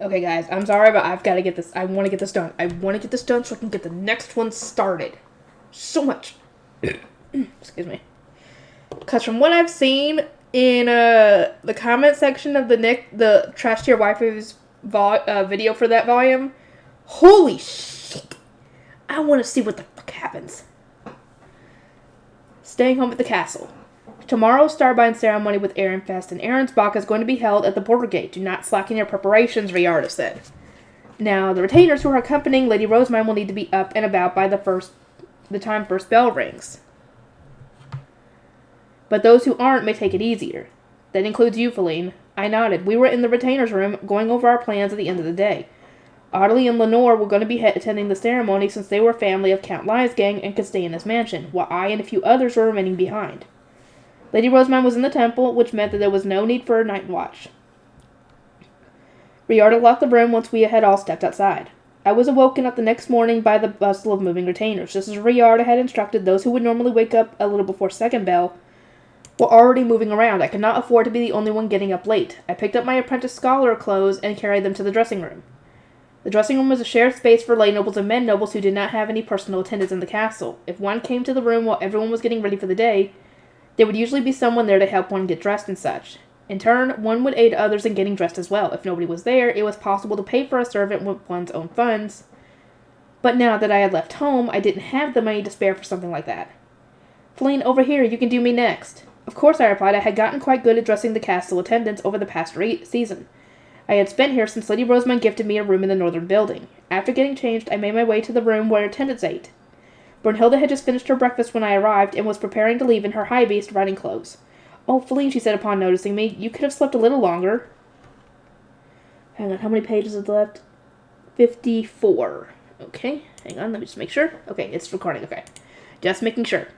Okay, guys, I'm sorry, but I've got to get this. I want to get this done. I want to get this done so I can get the next one started. So much. Excuse me. Because from what I've seen in the comment section of the Trash Tier Waifus video for that volume, holy shit. I want to see what the fuck happens. Staying home at the castle. Tomorrow's Starbind ceremony with Aaron Fest and Aaron's Bach is going to be held at the border gate. Do not slacken your preparations, Riarda said. Now, the retainers who are accompanying Lady Rosemine will need to be up and about by the time first bell rings. But those who aren't may take it easier. That includes you, Feline. I nodded. We were in the retainers' room going over our plans at the end of the day. Audley and Lenore were going to be attending the ceremony since they were family of Count Lyasgang and could stay in his mansion, while I and a few others were remaining behind. Lady Rosemine was in the temple, which meant that there was no need for a night watch. Riarda locked the room once we had all stepped outside. I was awoken up the next morning by the bustle of moving retainers. Just as Riarda had instructed, those who would normally wake up a little before second bell were already moving around. I could not afford to be the only one getting up late. I picked up my apprentice scholar clothes and carried them to the dressing room. The dressing room was a shared space for lay nobles and men nobles who did not have any personal attendants in the castle. If one came to the room while everyone was getting ready for the day, there would usually be someone there to help one get dressed and such. In turn, one would aid others in getting dressed as well. If nobody was there, it was possible to pay for a servant with one's own funds. But now that I had left home, I didn't have the money to spare for something like that. Feline, over here, you can do me next. Of course, I replied. I had gotten quite good at dressing the castle attendants over the past season. I had spent here since Lady Rosemine gifted me a room in the northern building. After getting changed, I made my way to the room where attendants ate. Brunhilde had just finished her breakfast when I arrived and was preparing to leave in her high-beast riding clothes. Oh, Feline, she said upon noticing me, you could have slept a little longer. Hang on, how many pages is left? 54. Okay, hang on, let me just make sure. Okay, it's recording, okay. Just making sure.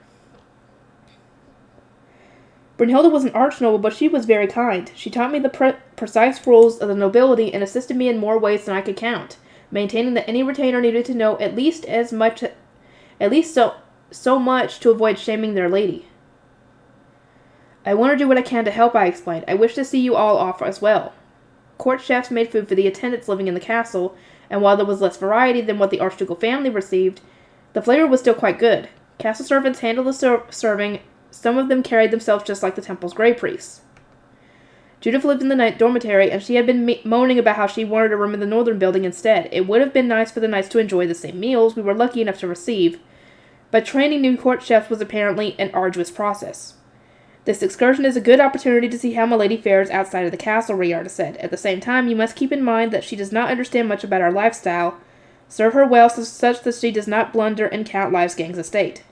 Brunhilde was an arch-noble, but she was very kind. She taught me the precise rules of the nobility and assisted me in more ways than I could count, maintaining that any retainer needed to know at least so much to avoid shaming their lady. I want to do what I can to help, I explained. I wish to see you all off as well. Court chefs made food for the attendants living in the castle, and while there was less variety than what the Archducal family received, the flavor was still quite good. Castle servants handled the serving. Some of them carried themselves just like the temple's grey priests. Judith lived in the night dormitory, and she had been moaning about how she wanted a room in the northern building instead. It would have been nice for the knights to enjoy the same meals we were lucky enough to receive, but training new court chefs was apparently an arduous process. This excursion is a good opportunity to see how my lady fares outside of the castle, Riarda said. At the same time, you must keep in mind that she does not understand much about our lifestyle. Serve her well such that she does not blunder in Count Lyasgang's estate.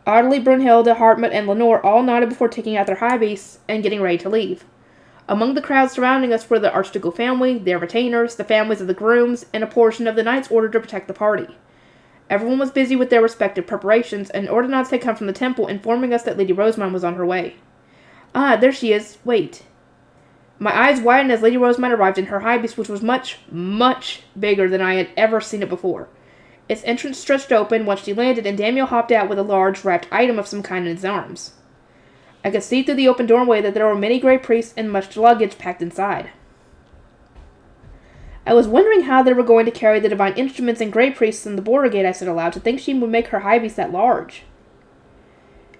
Audley, Brunhilde, Hartmut, and Lenore all nodded before taking out their high beasts and getting ready to leave. Among the crowd surrounding us were the Archducal family, their retainers, the families of the grooms, and a portion of the knights ordered to protect the party. Everyone was busy with their respective preparations, and ordinance had come from the temple informing us that Lady Rosemine was on her way. Ah, there she is. Wait. My eyes widened as Lady Rosemine arrived in her high beast, which was much, much bigger than I had ever seen it before. Its entrance stretched open once she landed, and Daniel hopped out with a large, wrapped item of some kind in his arms. I could see through the open doorway that there were many grey priests and much luggage packed inside. I was wondering how they were going to carry the divine instruments and grey priests in the border gate, I said aloud, to think she would make her high beast that large.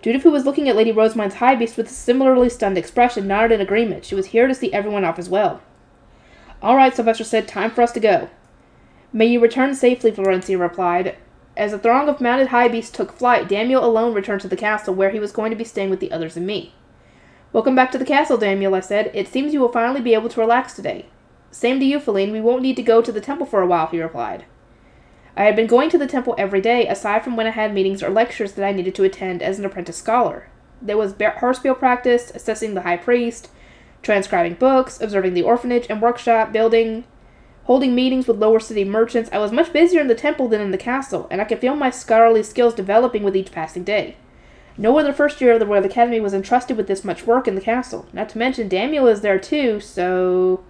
Judith, who was looking at Lady Rosemine's high beast with a similarly stunned expression, nodded in agreement. She was here to see everyone off as well. All right, Sylvester said, time for us to go. May you return safely, Florencia replied. As the throng of mounted high beasts took flight, Daniel alone returned to the castle, where he was going to be staying with the others and me. Welcome back to the castle, Daniel, I said. It seems you will finally be able to relax today. Same to you, Feline. We won't need to go to the temple for a while, he replied. I had been going to the temple every day, aside from when I had meetings or lectures that I needed to attend as an apprentice scholar. There was Hörspiel practice, assessing the high priest, transcribing books, observing the orphanage and workshop, building, holding meetings with lower city merchants. I was much busier in the temple than in the castle, and I could feel my scholarly skills developing with each passing day. No other first year of the Royal Academy was entrusted with this much work in the castle. Not to mention, Daniel is there too, so...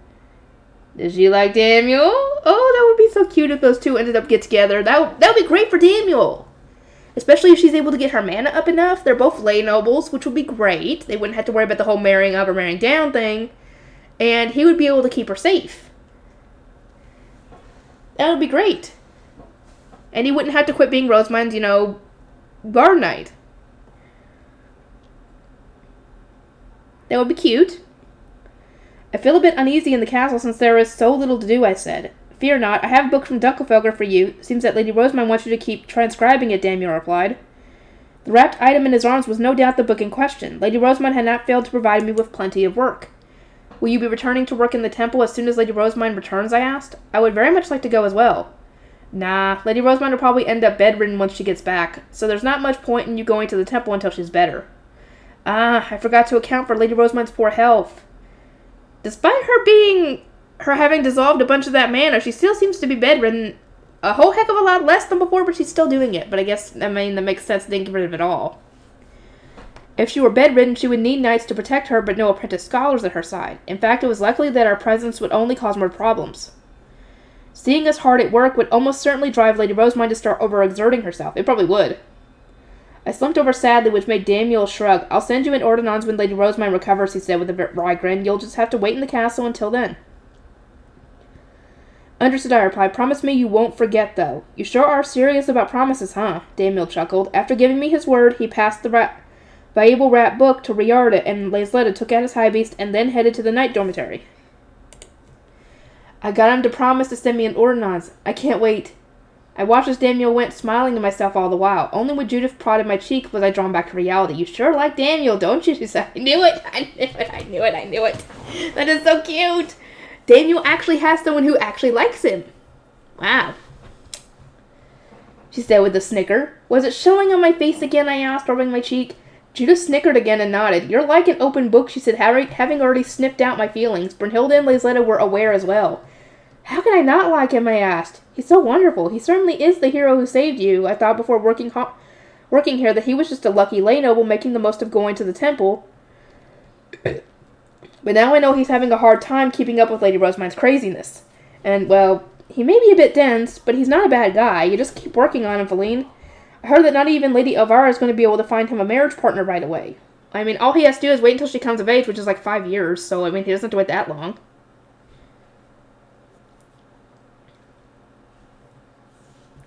Does she like Daniel? Oh, that would be so cute if those two ended up get together. That would be great for Daniel. Especially if she's able to get her mana up enough. They're both lay nobles, which would be great. They wouldn't have to worry about the whole marrying up or marrying down thing. And he would be able to keep her safe. That would be great. And he wouldn't have to quit being Rosemine's, guard knight. That would be cute. I feel a bit uneasy in the castle since there is so little to do, I said. Fear not, I have a book from Dunkelfelder for you. Seems that Lady Rosamine wants you to keep transcribing it, Daniel replied. The wrapped item in his arms was no doubt the book in question. Lady Rosamine had not failed to provide me with plenty of work. Will you be returning to work in the temple as soon as Lady Rosamine returns, I asked. I would very much like to go as well. Nah, Lady Rosamine will probably end up bedridden once she gets back, so there's not much point in you going to the temple until she's better. Ah, I forgot to account for Lady Rosamine's poor health. Despite her having dissolved a bunch of that mana, she still seems to be bedridden a whole heck of a lot less than before, but she's still doing it. But I guess, that makes sense to get rid of it all. If she were bedridden, she would need knights to protect her, but no apprentice scholars at her side. In fact, it was likely that our presence would only cause more problems. Seeing us hard at work would almost certainly drive Lady Rosamine to start overexerting herself. It probably would. I slumped over sadly, which made Daniel shrug. I'll send you an ordonnance when Lady Rosamine recovers, he said with a wry grin. You'll just have to wait in the castle until then. Understood, I replied. Promise me you won't forget, though. You sure are serious about promises, huh? Daniel chuckled. After giving me his word, he passed the valuable wrapped book to Riarda, and Lazletta took out his high beast and then headed to the night dormitory. I got him to promise to send me an ordonnance. I can't wait. I watched as Daniel went, smiling to myself all the while. Only when Judith prodded my cheek was I drawn back to reality. You sure like Daniel, don't you? She said. I knew it. That is so cute. Daniel actually has someone who actually likes him. Wow. She said with a snicker. Was it showing on my face again, I asked, rubbing my cheek. Judith snickered again and nodded. You're like an open book, she said, having already sniffed out my feelings. Brunhilde and Lazletta were aware as well. How can I not like him, I asked. He's so wonderful. He certainly is the hero who saved you. I thought before working here that he was just a lucky lay noble making the most of going to the temple. But now I know he's having a hard time keeping up with Lady Rosamine's craziness. And, well, he may be a bit dense, but he's not a bad guy. You just keep working on him, Feline. I heard that not even Lady Elvira is going to be able to find him a marriage partner right away. I mean, all he has to do is wait until she comes of age, which is like 5 years, so, I mean, he doesn't have to wait that long.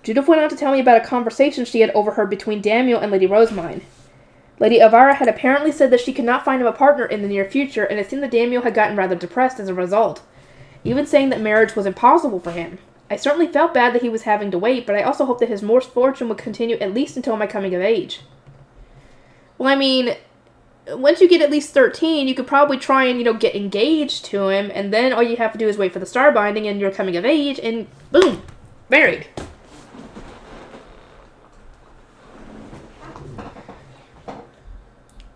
Judith went on to tell me about a conversation she had overheard between Daniel and Lady Rosamine. Lady Elvira had apparently said that she could not find him a partner in the near future, and it seemed that Daniel had gotten rather depressed as a result, even saying that marriage was impossible for him. I certainly felt bad that he was having to wait, but I also hoped that his misfortune would continue at least until my coming of age. Well, I mean, once you get at least 13, you could probably try and, get engaged to him, and then all you have to do is wait for the star binding and you're coming of age, and boom, married.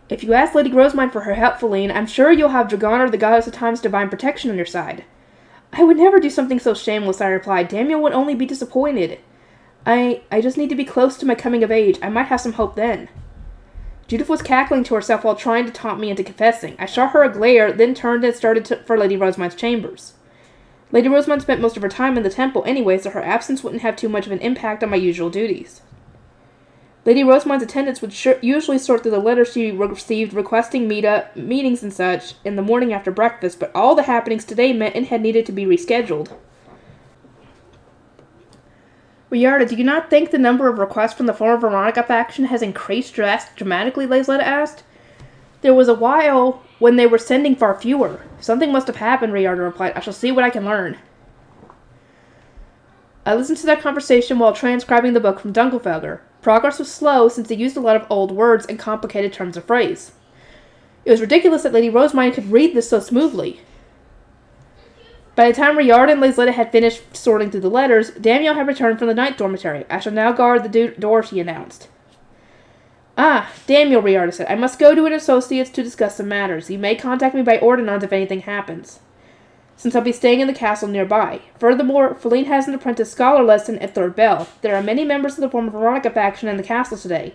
If you ask Lady Rosamine for her help, Feline, I'm sure you'll have Dragana, the goddess of time's divine protection, on your side. I would never do something so shameless, I replied. Daniel would only be disappointed. I just need to be close to my coming of age. I might have some hope then. Judith was cackling to herself while trying to taunt me into confessing. I shot her a glare, then turned and started for Lady Rosamine's chambers. Lady Rosamine spent most of her time in the temple anyway, so her absence wouldn't have too much of an impact on my usual duties. Lady Rosamine's attendants would usually sort through the letters she received requesting meetings and such in the morning after breakfast, but all the happenings today meant it had needed to be rescheduled. Riarda, do you not think the number of requests from the former Veronica faction has increased dramatically, Lazletta asked. There was a while when they were sending far fewer. Something must have happened, Riarda replied. I shall see what I can learn. I listened to their conversation while transcribing the book from Dunkelfelder. Progress was slow since they used a lot of old words and complicated terms of phrase. It was ridiculous that Lady Rosamine could read this so smoothly. By the time Riarda and Lazletta had finished sorting through the letters, Daniel had returned from the night dormitory. I shall now guard the door, she announced. Ah, Daniel, Riarda said. I must go to an associate's to discuss some matters. You may contact me by ordonnance if anything happens, since I'll be staying in the castle nearby. Furthermore, Feline has an apprentice scholar lesson at Third Bell. There are many members of the former Veronica faction in the castle today,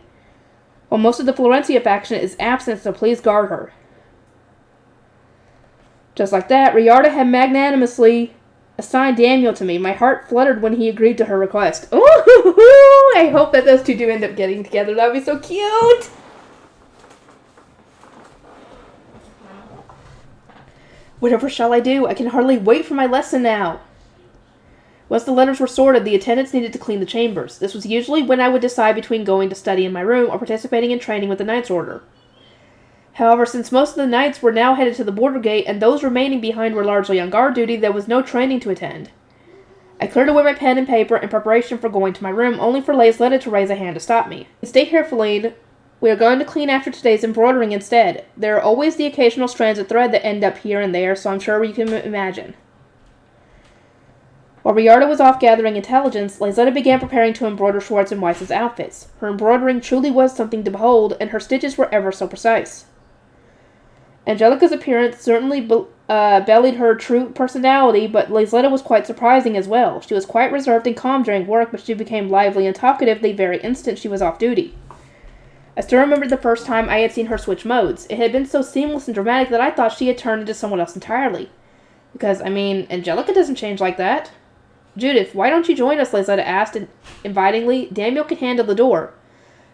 while most of the Florencia faction is absent, so please guard her. Just like that, Riarda had magnanimously assigned Daniel to me. My heart fluttered when he agreed to her request. Ooh, I hope that those two do end up getting together. That would be so cute! Whatever shall I do? I can hardly wait for my lesson now. Once the letters were sorted, the attendants needed to clean the chambers. This was usually when I would decide between going to study in my room or participating in training with the Knights Order. However, since most of the knights were now headed to the border gate and those remaining behind were largely on guard duty, there was no training to attend. I cleared away my pen and paper in preparation for going to my room, only for Laisletta to raise a hand to stop me. "Stay here, Feline. We are going to clean after today's embroidering instead. There are always the occasional strands of thread that end up here and there, so I'm sure you can imagine." While Riardo was off gathering intelligence, Laisletta began preparing to embroider Schwartz and Weiss's outfits. Her embroidering truly was something to behold, and her stitches were ever so precise. Angelica's appearance certainly bellied her true personality, but Laisletta was quite surprising as well. She was quite reserved and calm during work, but she became lively and talkative the very instant she was off duty. I still remembered the first time I had seen her switch modes. It had been so seamless and dramatic that I thought she had turned into someone else entirely. Because, Angelica doesn't change like that. "Judith, why don't you join us?" Laisletta asked invitingly. "Daniel can handle the door.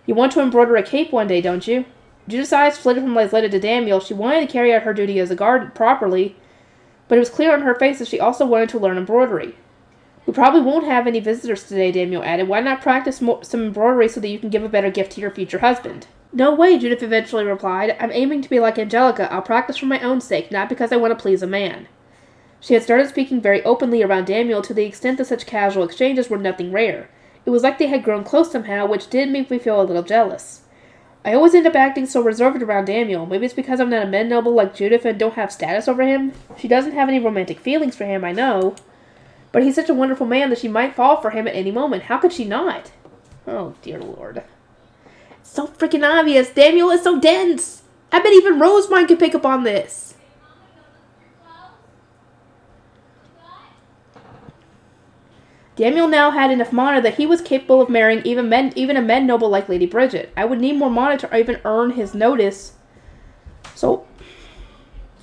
You want to embroider a cape one day, don't you?" Judith's eyes flitted from Laisletta to Daniel. She wanted to carry out her duty as a guard properly, but it was clear on her face that she also wanted to learn embroidery. "We probably won't have any visitors today," Daniel added. "Why not practice some embroidery so that you can give a better gift to your future husband?" "No way," Judith eventually replied. "I'm aiming to be like Angelica. I'll practice for my own sake, not because I want to please a man." She had started speaking very openly around Daniel to the extent that such casual exchanges were nothing rare. It was like they had grown close somehow, which did make me feel a little jealous. I always end up acting so reserved around Daniel. Maybe it's because I'm not a men noble like Judith and don't have status over him. She doesn't have any romantic feelings for him, I know. But he's such a wonderful man that she might fall for him at any moment. How could she not? Oh, dear Lord. It's so freaking obvious. Daniel is so dense. I bet even Rosemine could pick up on this. Daniel now had enough mana that he was capable of marrying even a men noble like Lady Bridget. I would need more mana to even earn his notice. So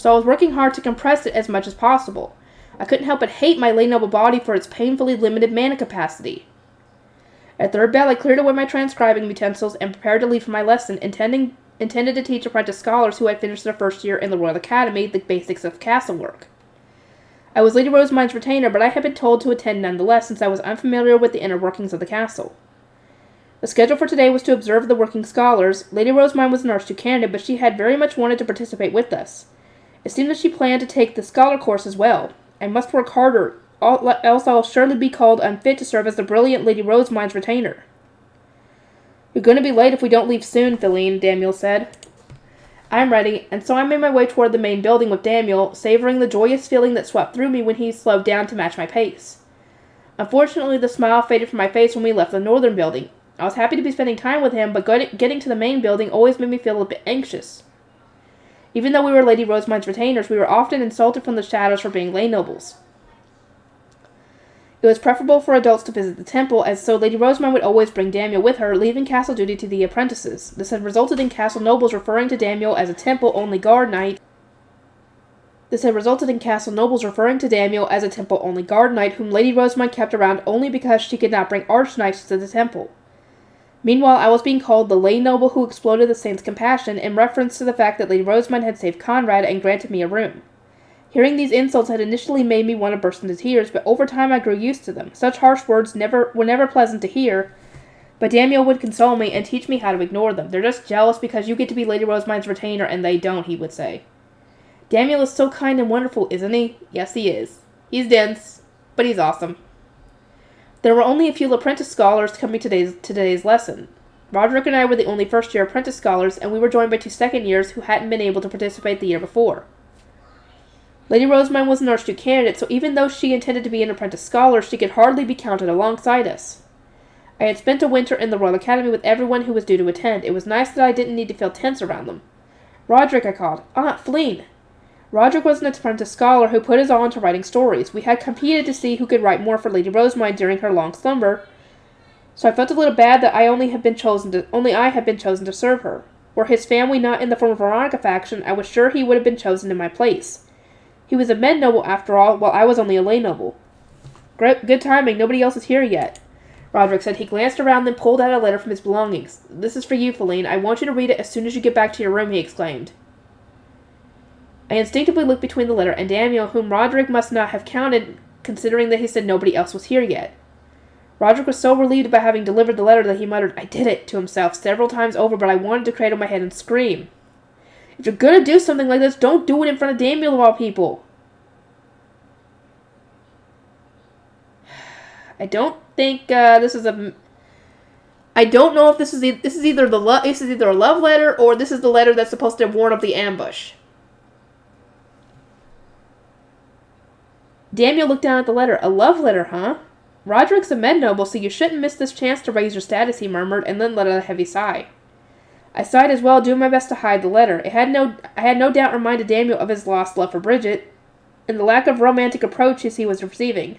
I was working hard to compress it as much as possible. I couldn't help but hate my lay noble body for its painfully limited mana capacity. At third bell, I cleared away my transcribing utensils and prepared to leave for my lesson, intended to teach apprentice scholars who had finished their first year in the Royal Academy the basics of castle work. I was Lady Rosemine's retainer, but I had been told to attend nonetheless since I was unfamiliar with the inner workings of the castle. The schedule for today was to observe the working scholars. Lady Rosemine was an Archduke candidate, but she had very much wanted to participate with us. It seemed that she planned to take the scholar course as well. I must work harder, else I'll surely be called unfit to serve as the brilliant Lady Rosemine's retainer. "You're going to be late if we don't leave soon, Feline," Daniel said. "I'm ready," and so I made my way toward the main building with Daniel, savoring the joyous feeling that swept through me when he slowed down to match my pace. Unfortunately, the smile faded from my face when we left the northern building. I was happy to be spending time with him, but getting to the main building always made me feel a bit anxious. Even though we were Lady Rosemine's retainers, we were often insulted from the shadows for being lay nobles. It was preferable for adults to visit the temple, as so Lady Rosemine would always bring Daniel with her, leaving castle duty to the apprentices. This had resulted in castle nobles referring to Daniel as a temple-only guard knight. Whom Lady Rosemine kept around only because she could not bring arch-knights to the temple. Meanwhile, I was being called the lay noble who exploded the saint's compassion in reference to the fact that Lady Rosemine had saved Conrad and granted me a room. Hearing these insults had initially made me want to burst into tears, but over time I grew used to them. Such harsh words were never pleasant to hear, but Daniel would console me and teach me how to ignore them. "They're just jealous because you get to be Lady Rosemine's retainer and they don't," he would say. "Daniel is so kind and wonderful, isn't he?" "Yes, he is. He's dense, but he's awesome." There were only a few apprentice scholars coming to today's lesson. Roderick and I were the only first-year apprentice scholars, and we were joined by 2 second-years who hadn't been able to participate the year before. Lady Rosemine was an Archduke candidate, so even though she intended to be an apprentice scholar, she could hardly be counted alongside us. I had spent a winter in the Royal Academy with everyone who was due to attend. It was nice that I didn't need to feel tense around them. "Roderick," I called. "Aunt Feline." Roderick was an apprentice scholar who put his all into writing stories. We had competed to see who could write more for Lady Rosemine during her long slumber, so I felt a little bad that only I had been chosen to serve her. Were his family not in the former Veronica faction, I was sure he would have been chosen in my place. He was a men noble after all, while I was only a lay noble. "Good timing, nobody else is here yet," Roderick said. He glanced around, then pulled out a letter from his belongings. "This is for you, Feline. I want you to read it as soon as you get back to your room," he exclaimed. I instinctively looked between the letter and Daniel, whom Roderick must not have counted considering that he said nobody else was here yet. Roderick was so relieved about having delivered the letter that he muttered, "I did it," to himself several times over, but I wanted to cradle my head and scream. If you're gonna do something like this, don't do it in front of Daniel of all people. I don't think this is a... I don't know if this is either a love letter or this is the letter that's supposed to warn of the ambush. Daniel looked down at the letter. A love letter, huh? Roderick's a med noble, so you shouldn't miss this chance to raise your status, he murmured, and then let out a heavy sigh. I sighed as well, doing my best to hide the letter. I had no doubt reminded Daniel of his lost love for Bridget, and the lack of romantic approaches he was receiving.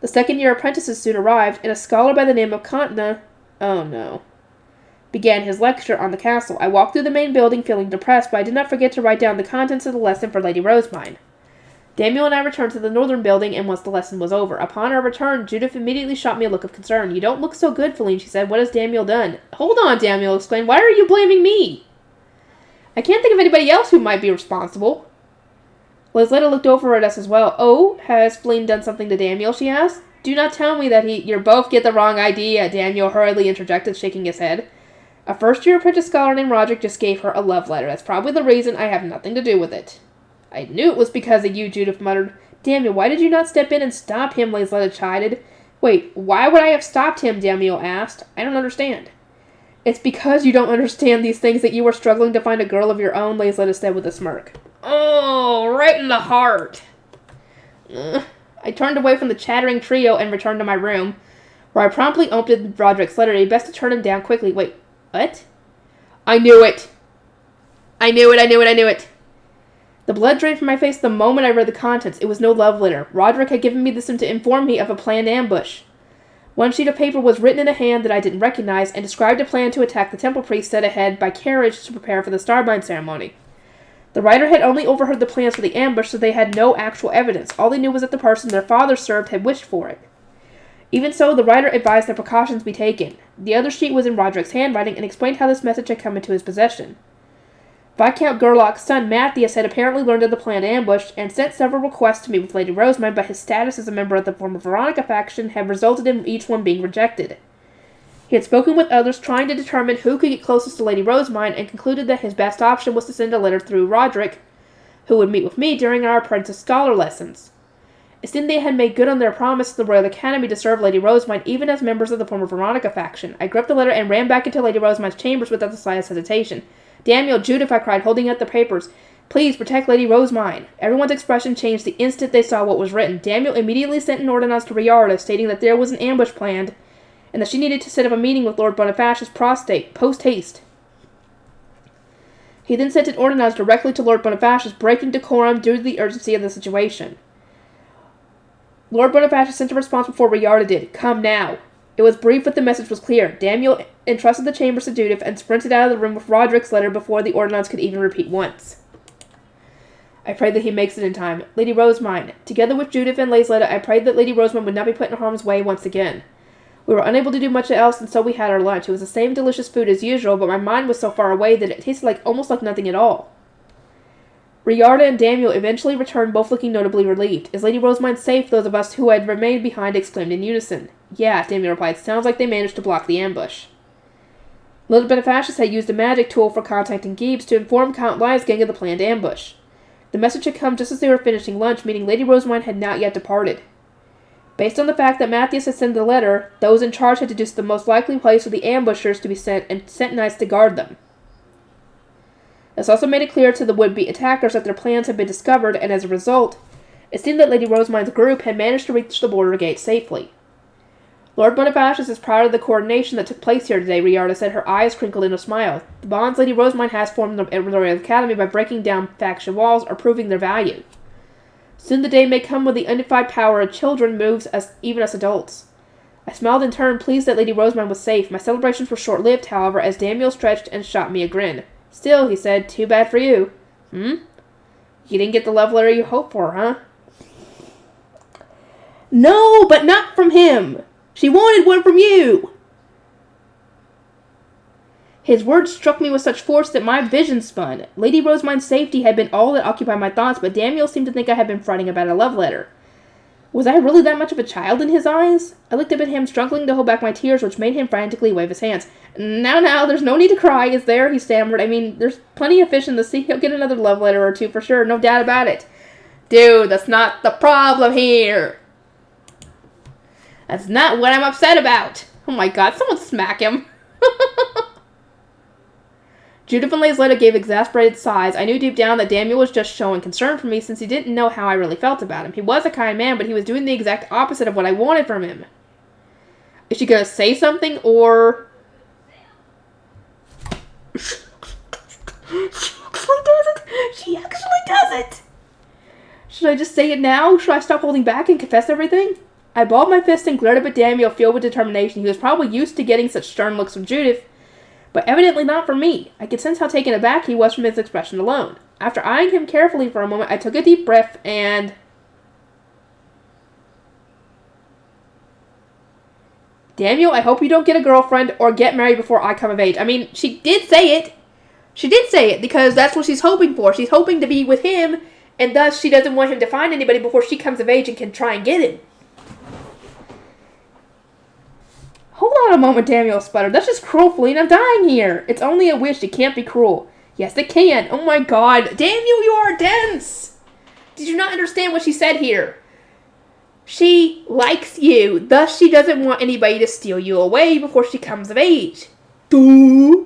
The second-year apprentices soon arrived, and a scholar by the name of began his lecture on the castle. I walked through the main building feeling depressed, but I did not forget to write down the contents of the lesson for Lady Rosemine. Daniel and I returned to the northern building, and once the lesson was over. Upon our return, Judith immediately shot me a look of concern. "You don't look so good, Feline," she said. "What has Daniel done?" "Hold on," Daniel exclaimed. "Why are you blaming me?" "I can't think of anybody else who might be responsible." Lisletta looked over at us as well. "Oh, has Feline done something to Daniel?" she asked. "Do not tell me that you both get the wrong idea," Daniel hurriedly interjected, shaking his head. "A first-year apprentice scholar named Roderick just gave her a love letter. That's probably the reason. I have nothing to do with it." "I knew it was because of you," Judith muttered. "Daniel, why did you not step in and stop him?" Lisletta chided. "Wait, why would I have stopped him?" Daniel asked. "I don't understand." "It's because you don't understand these things that you were struggling to find a girl of your own," Lisletta said with a smirk. "Oh, right in the heart." I turned away from the chattering trio and returned to my room, where I promptly opened Roderick's letter. It'd best to turn him down quickly. Wait, what? I knew it! I knew it! The blood drained from my face the moment I read the contents. It was no love letter. Roderick had given me this to inform me of a planned ambush. One sheet of paper was written in a hand that I didn't recognize and described a plan to attack the temple priest set ahead by carriage to prepare for the Starbind ceremony. The writer had only overheard the plans for the ambush, so they had no actual evidence. All they knew was that the person their father served had wished for it. Even so, the writer advised that precautions be taken. The other sheet was in Roderick's handwriting and explained how this message had come into his possession. Viscount Gerlach's son, Matthias, had apparently learned of the planned ambush and sent several requests to meet with Lady Rosemine, but his status as a member of the former Veronica faction had resulted in each one being rejected. He had spoken with others, trying to determine who could get closest to Lady Rosemine, and concluded that his best option was to send a letter through Roderick, who would meet with me during our apprentice scholar lessons. It seemed they had made good on their promise to the Royal Academy to serve Lady Rosemine, even as members of the former Veronica faction. I gripped the letter and ran back into Lady Rosemine's chambers without the slightest hesitation. "Daniel, Judith," I cried, holding out the papers. "Please protect Lady Rosemine." Everyone's expression changed the instant they saw what was written. Daniel immediately sent an ordinance to Riarda, stating that there was an ambush planned, and that she needed to set up a meeting with Lord Bonifacius post-haste. He then sent an ordinance directly to Lord Bonifacius, breaking decorum due to the urgency of the situation. Lord Bonifacius sent a response before Riarda did. "Come now." It was brief, but the message was clear. Daniel entrusted the chambers to Judith and sprinted out of the room with Roderick's letter before the ordinance could even repeat once. I prayed that he makes it in time. Lady Rosemine. Together with Judith and Lisletta, I prayed that Lady Rosemine would not be put in harm's way once again. We were unable to do much else, and so we had our lunch. It was the same delicious food as usual, but my mind was so far away that it tasted almost like nothing at all. Riarda and Daniel eventually returned, both looking notably relieved. "Is Lady Rosemine safe?" those of us who had remained behind exclaimed in unison. "Yeah," Daniel replied. "Sounds like they managed to block the ambush." Lord Bonifacius had used a magic tool for contacting Gibbs to inform Count Liesgang of the planned ambush. The message had come just as they were finishing lunch, meaning Lady Rosemine had not yet departed. Based on the fact that Matthias had sent the letter, those in charge had deduced the most likely place for the ambushers to be sent and sent knights to guard them. This also made it clear to the would-be attackers that their plans had been discovered, and as a result, it seemed that Lady Rosemine's group had managed to reach the border gate safely. "Lord Bonifacius is proud of the coordination that took place here today," Riarda said, her eyes crinkled in a smile. "The bonds Lady Rosemine has formed at the Royal Academy by breaking down faction walls are proving their value. Soon the day may come when the unified power of children moves even us adults." I smiled in turn, pleased that Lady Rosemine was safe. My celebrations were short-lived, however, as Daniel stretched and shot me a grin. "Still," he said, "too bad for you." You didn't get the love letter you hoped for, huh?" "No, but not from him. She wanted one from you." His words struck me with such force that my vision spun. Lady Rosemine's safety had been all that occupied my thoughts, but Daniel seemed to think I had been fretting about a love letter. Was I really that much of a child in his eyes? I looked up at him, struggling to hold back my tears, which made him frantically wave his hands. Now, there's no need to cry, is there? He stammered. I mean, there's plenty of fish in the sea. He'll get another love letter or two for sure, no doubt about it. Dude, that's not the problem here. That's not what I'm upset about. Oh my god, someone smack him. Judith and Laysletta gave exasperated sighs. I knew deep down that Daniel was just showing concern for me since he didn't know how I really felt about him. He was a kind man, but he was doing the exact opposite of what I wanted from him. Is she gonna say something, or... She actually does it! She actually does it! Should I just say it now? Should I stop holding back and confess everything? I balled my fist and glared up at Daniel, filled with determination. He was probably used to getting such stern looks from Judith, but evidently not from me. I could sense how taken aback he was from his expression alone. After eyeing him carefully for a moment, I took a deep breath and... Daniel, I hope you don't get a girlfriend or get married before I come of age. I mean, she did say it. She did say it because that's what she's hoping for. She's hoping to be with him, and thus she doesn't want him to find anybody before she comes of age and can try and get him. Hold on a moment, Daniel sputtered. That's just cruel, Feline. I'm dying here. It's only a wish. It can't be cruel. Yes, it can. Oh my god. Daniel, you are dense. Did you not understand what she said here? She likes you. Thus, she doesn't want anybody to steal you away before she comes of age. Duh.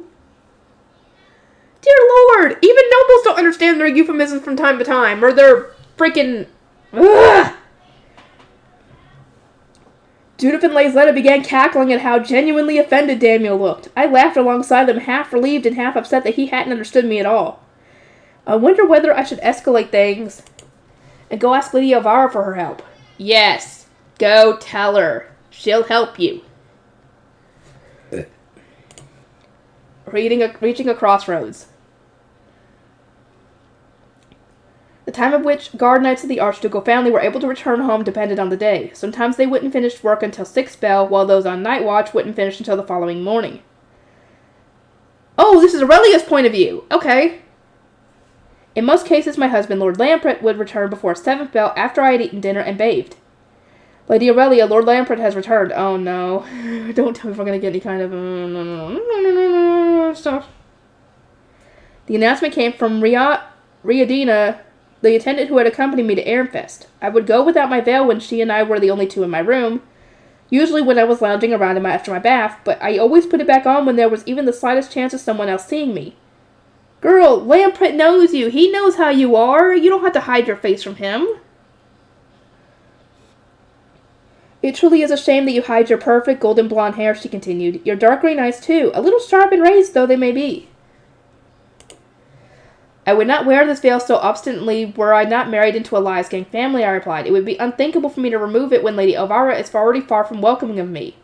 Dear Lord. Even nobles don't understand their euphemisms from time to time. Or their freaking... Ugh. Judith and Laysletta began cackling at how genuinely offended Daniel looked. I laughed alongside them, half relieved and half upset that he hadn't understood me at all. I wonder whether I should escalate things and go ask Lady Elvira for her help. Yes, go tell her. She'll help you. Reaching a crossroads. The time at which guard knights of the Archducal family were able to return home depended on the day. Sometimes they wouldn't finish work until 6 bell, while those on night watch wouldn't finish until the following morning. Oh, this is Aurelia's point of view. Okay. In most cases, my husband, Lord Lamprecht, would return before 7th bell after I had eaten dinner and bathed. Lady Aurelia, Lord Lamprecht has returned. Oh no. Don't tell me if we're going to get any kind of... stuff. The announcement came from Riadina, the attendant who had accompanied me to Ehrenfest. I would go without my veil when she and I were the only two in my room, usually when I was lounging around after my bath, but I always put it back on when there was even the slightest chance of someone else seeing me. Girl, Lamprecht knows you. He knows how you are. You don't have to hide your face from him. It truly is a shame that you hide your perfect golden blonde hair, she continued. Your dark green eyes, too. A little sharp and raised, though they may be. I would not wear this veil so obstinately were I not married into a Lias-Gang family, I replied. It would be unthinkable for me to remove it when Lady Elvira is already far from welcoming of me.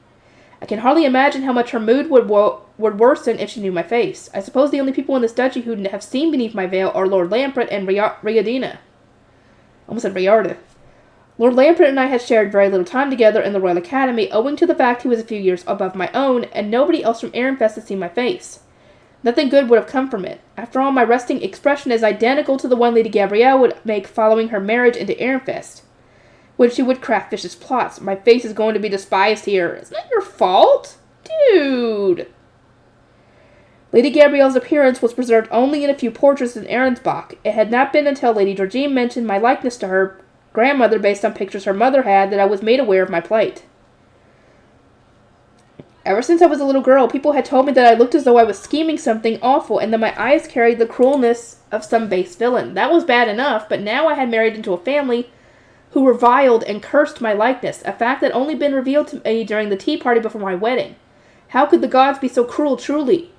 I can hardly imagine how much her mood would worsen if she knew my face. I suppose the only people in this duchy who have seen beneath my veil are Lord Lamprecht and Riadina. Almost said Riarda. Lord Lamprecht and I had shared very little time together in the Royal Academy, owing to the fact he was a few years above my own, and nobody else from Ehrenfest had seen my face. Nothing good would have come from it. After all, my resting expression is identical to the one Lady Gabrielle would make following her marriage into Ehrenfest, when she would craft vicious plots. My face is going to be despised here. Isn't that your fault? Dude. Lady Gabrielle's appearance was preserved only in a few portraits in Ehrensbach. It had not been until Lady Georgine mentioned my likeness to her grandmother based on pictures her mother had that I was made aware of my plight. Ever since I was a little girl, people had told me that I looked as though I was scheming something awful and that my eyes carried the cruelness of some base villain. That was bad enough, but now I had married into a family who reviled and cursed my likeness, a fact that had only been revealed to me during the tea party before my wedding. How could the gods be so cruel, truly?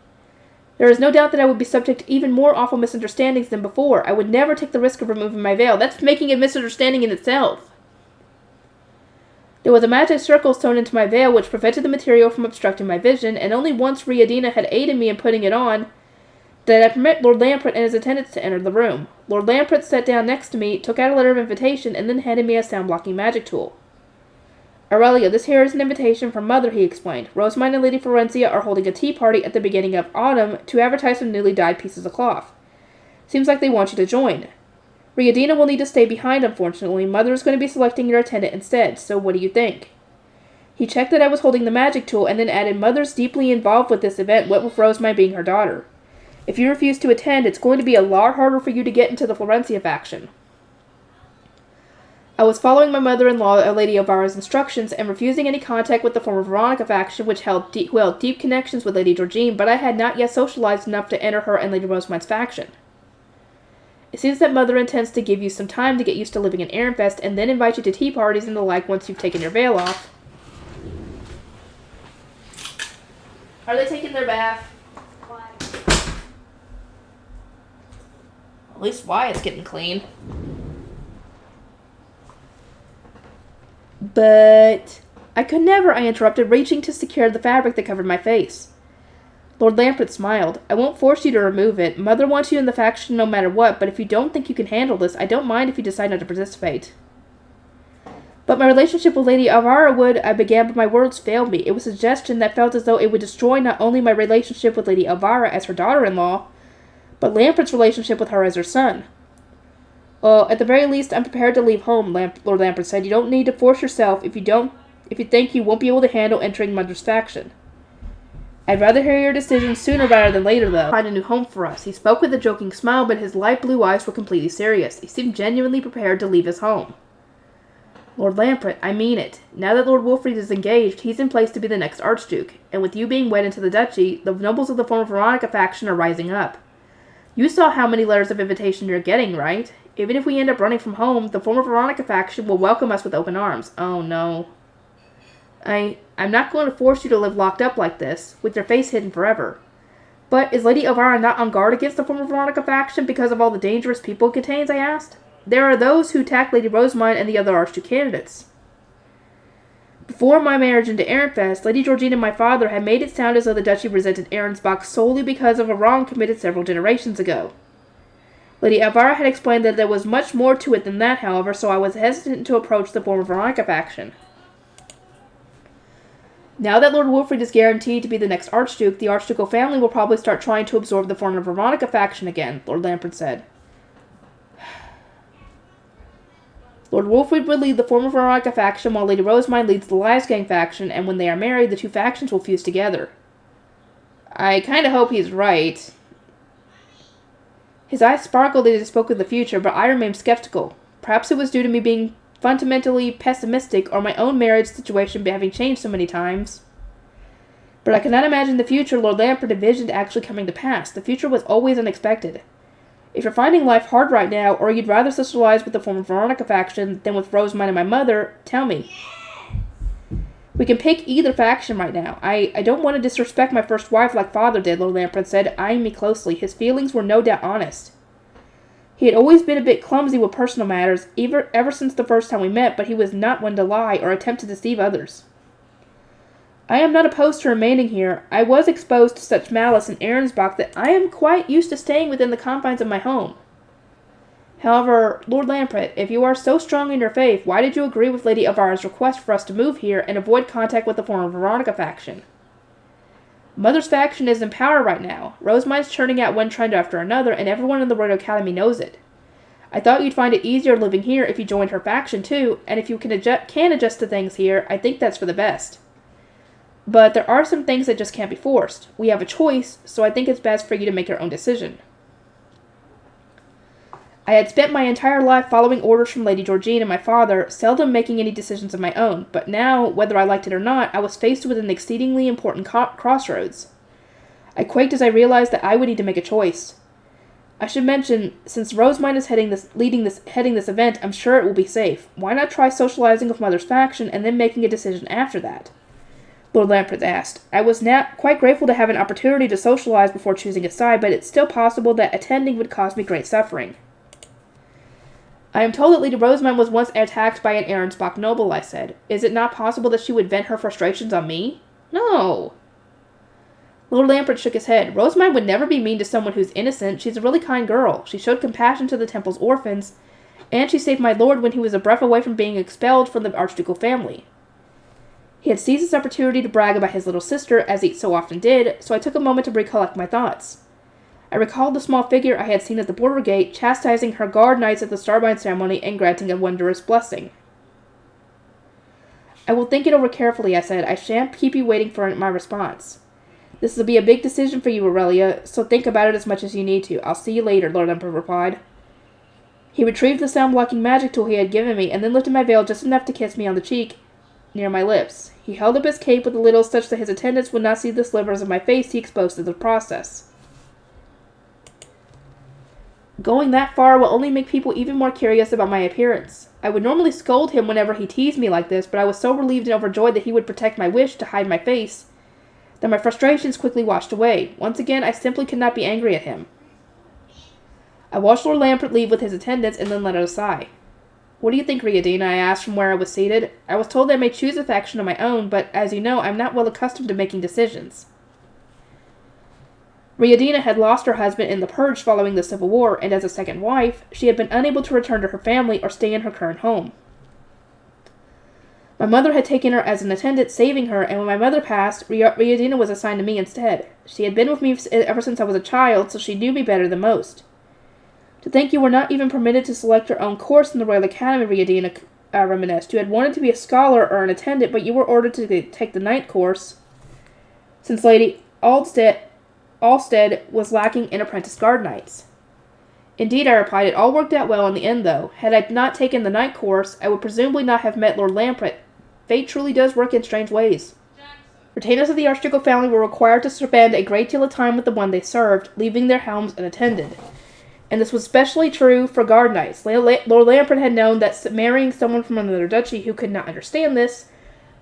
There is no doubt that I would be subject to even more awful misunderstandings than before. I would never take the risk of removing my veil. That's making a misunderstanding in itself. There was a magic circle sewn into my veil which prevented the material from obstructing my vision, and only once Riadina had aided me in putting it on did I permit Lord Lamprecht and his attendants to enter the room. Lord Lamprecht sat down next to me, took out a letter of invitation, and then handed me a sound-blocking magic tool. Aurelia, this here is an invitation from Mother, he explained. Rosamund and Lady Florencia are holding a tea party at the beginning of autumn to advertise some newly dyed pieces of cloth. Seems like they want you to join. Riadina will need to stay behind, unfortunately. Mother is going to be selecting your attendant instead, so what do you think? He checked that I was holding the magic tool and then added, Mother's deeply involved with this event, what with Rosamund being her daughter. If you refuse to attend, it's going to be a lot harder for you to get into the Florencia faction. I was following my mother-in-law, Lady Elvira's instructions, and refusing any contact with the former Veronica faction, which held deep connections with Lady Georgine, but I had not yet socialized enough to enter her and Lady Rosamund's faction. It seems that Mother intends to give you some time to get used to living in Ehrenfest, and then invite you to tea parties and the like once you've taken your veil off. Are they taking their bath? At least Wyatt's getting clean. But I could never, I interrupted, reaching to secure the fabric that covered my face. Lord Lamprey smiled. I won't force you to remove it. Mother wants you in the faction no matter what, but if you don't think you can handle this, I don't mind if you decide not to participate. But my relationship with Lady Elvira would, I began, but my words failed me. It was a suggestion that felt as though it would destroy not only my relationship with Lady Elvira as her daughter-in-law, but Lamprett's relationship with her as her son. Well, at the very least, I'm prepared to leave home, Lord Lamprey said. You don't need to force yourself if you think you won't be able to handle entering Mother's faction. I'd rather hear your decision sooner rather than later, though. Find a new home for us. He spoke with a joking smile, but his light blue eyes were completely serious. He seemed genuinely prepared to leave his home. Lord Lamprey, I mean it. Now that Lord Wolfried is engaged, he's in place to be the next Archduke, and with you being wed into the duchy, the nobles of the former Veronica faction are rising up. You saw how many letters of invitation you're getting, right? Even if we end up running from home, the former Veronica faction will welcome us with open arms. Oh, no. I'm not going to force you to live locked up like this, with your face hidden forever. But is Lady Elvira not on guard against the former Veronica faction because of all the dangerous people it contains, I asked. There are those who attack Lady Rosamund and the other Archduke candidates. Before my marriage into Ehrenfest, Lady Georgine and my father had made it sound as though the duchy resented Ehrensbach solely because of a wrong committed several generations ago. Lady Elvira had explained that there was much more to it than that, however, so I was hesitant to approach the former Veronica faction. Now that Lord Wolfried is guaranteed to be the next Archduke, the Archducal family will probably start trying to absorb the former Veronica faction again, Lord Lamprey said. Lord Wolfried would lead the former Veronica faction while Lady Rosamund leads the Liesgang faction, and when they are married, the two factions will fuse together. I kinda hope he's right. His eyes sparkled as he spoke of the future, but I remained skeptical. Perhaps it was due to me being fundamentally pessimistic or my own marriage situation having changed so many times. But I could not imagine the future Lord Lamprey envisioned actually coming to pass. The future was always unexpected. If you're finding life hard right now, or you'd rather socialize with the former Veronica faction than with Rosamund and my mother, tell me. We can pick either faction right now. I don't want to disrespect my first wife like Father did, Lord Lamprey said, eyeing me closely. His feelings were no doubt honest. He had always been a bit clumsy with personal matters, ever since the first time we met, but he was not one to lie or attempt to deceive others. I am not opposed to remaining here. I was exposed to such malice in Ehrensbach that I am quite used to staying within the confines of my home. However, Lord Lamprey, if you are so strong in your faith, why did you agree with Lady Elvira's request for us to move here and avoid contact with the former Veronica faction? Mother's faction is in power right now. Rosamund's churning out one trend after another, and everyone in the Royal Academy knows it. I thought you'd find it easier living here if you joined her faction too, and if you can adjust to things here, I think that's for the best. But there are some things that just can't be forced. We have a choice, so I think it's best for you to make your own decision. I had spent my entire life following orders from Lady Georgine and my father, seldom making any decisions of my own, but now, whether I liked it or not, I was faced with an exceedingly important crossroads. I quaked as I realized that I would need to make a choice. I should mention, since Rosamund is heading this event, I'm sure it will be safe. Why not try socializing with Mother's faction and then making a decision after that? Lord Lamprey asked. I was now quite grateful to have an opportunity to socialize before choosing a side, but it's still possible that attending would cause me great suffering. I am told that Lady Rosamund was once attacked by an Ehrensbach noble, I said. Is it not possible that she would vent her frustrations on me? No. Lord Lamprey shook his head. Rosamund would never be mean to someone who's innocent. She's a really kind girl. She showed compassion to the temple's orphans, and she saved my lord when he was a breath away from being expelled from the archducal family. He had seized this opportunity to brag about his little sister, as he so often did, so I took a moment to recollect my thoughts. I recalled the small figure I had seen at the border gate, chastising her guard knights at the Starbind ceremony and granting a wondrous blessing. I will think it over carefully, I said. I shan't keep you waiting for my response. This will be a big decision for you, Aurelia, so think about it as much as you need to. I'll see you later, Lord Emperor replied. He retrieved the sound-blocking magic tool he had given me, and then lifted my veil just enough to kiss me on the cheek near my lips. He held up his cape with a little such that his attendants would not see the slivers of my face he exposed to the process. Going that far will only make people even more curious about my appearance. I would normally scold him whenever he teased me like this, but I was so relieved and overjoyed that he would protect my wish to hide my face that my frustrations quickly washed away. Once again, I simply could not be angry at him. I watched Lord Lampert leave with his attendants and then let out a sigh. What do you think, Riadina? I asked from where I was seated. I was told that I may choose a faction of my own, but as you know, I'm not well accustomed to making decisions. Riadina had lost her husband in the Purge following the Civil War, and as a second wife, she had been unable to return to her family or stay in her current home. My mother had taken her as an attendant, saving her, and when my mother passed, Riadina was assigned to me instead. She had been with me ever since I was a child, so she knew me better than most. To think you were not even permitted to select your own course in the Royal Academy, Riadina reminisced. You had wanted to be a scholar or an attendant, but you were ordered to take the knight course, since Lady Alstead was lacking in apprentice guard knights. Indeed, I replied, it all worked out well in the end, though. Had I not taken the knight course, I would presumably not have met Lord Lampert. Fate truly does work in strange ways. Retainers of the Archducal family were required to spend a great deal of time with the one they served, leaving their helms unattended. And this was especially true for guard knights. Lord Lampert had known that marrying someone from another duchy who could not understand this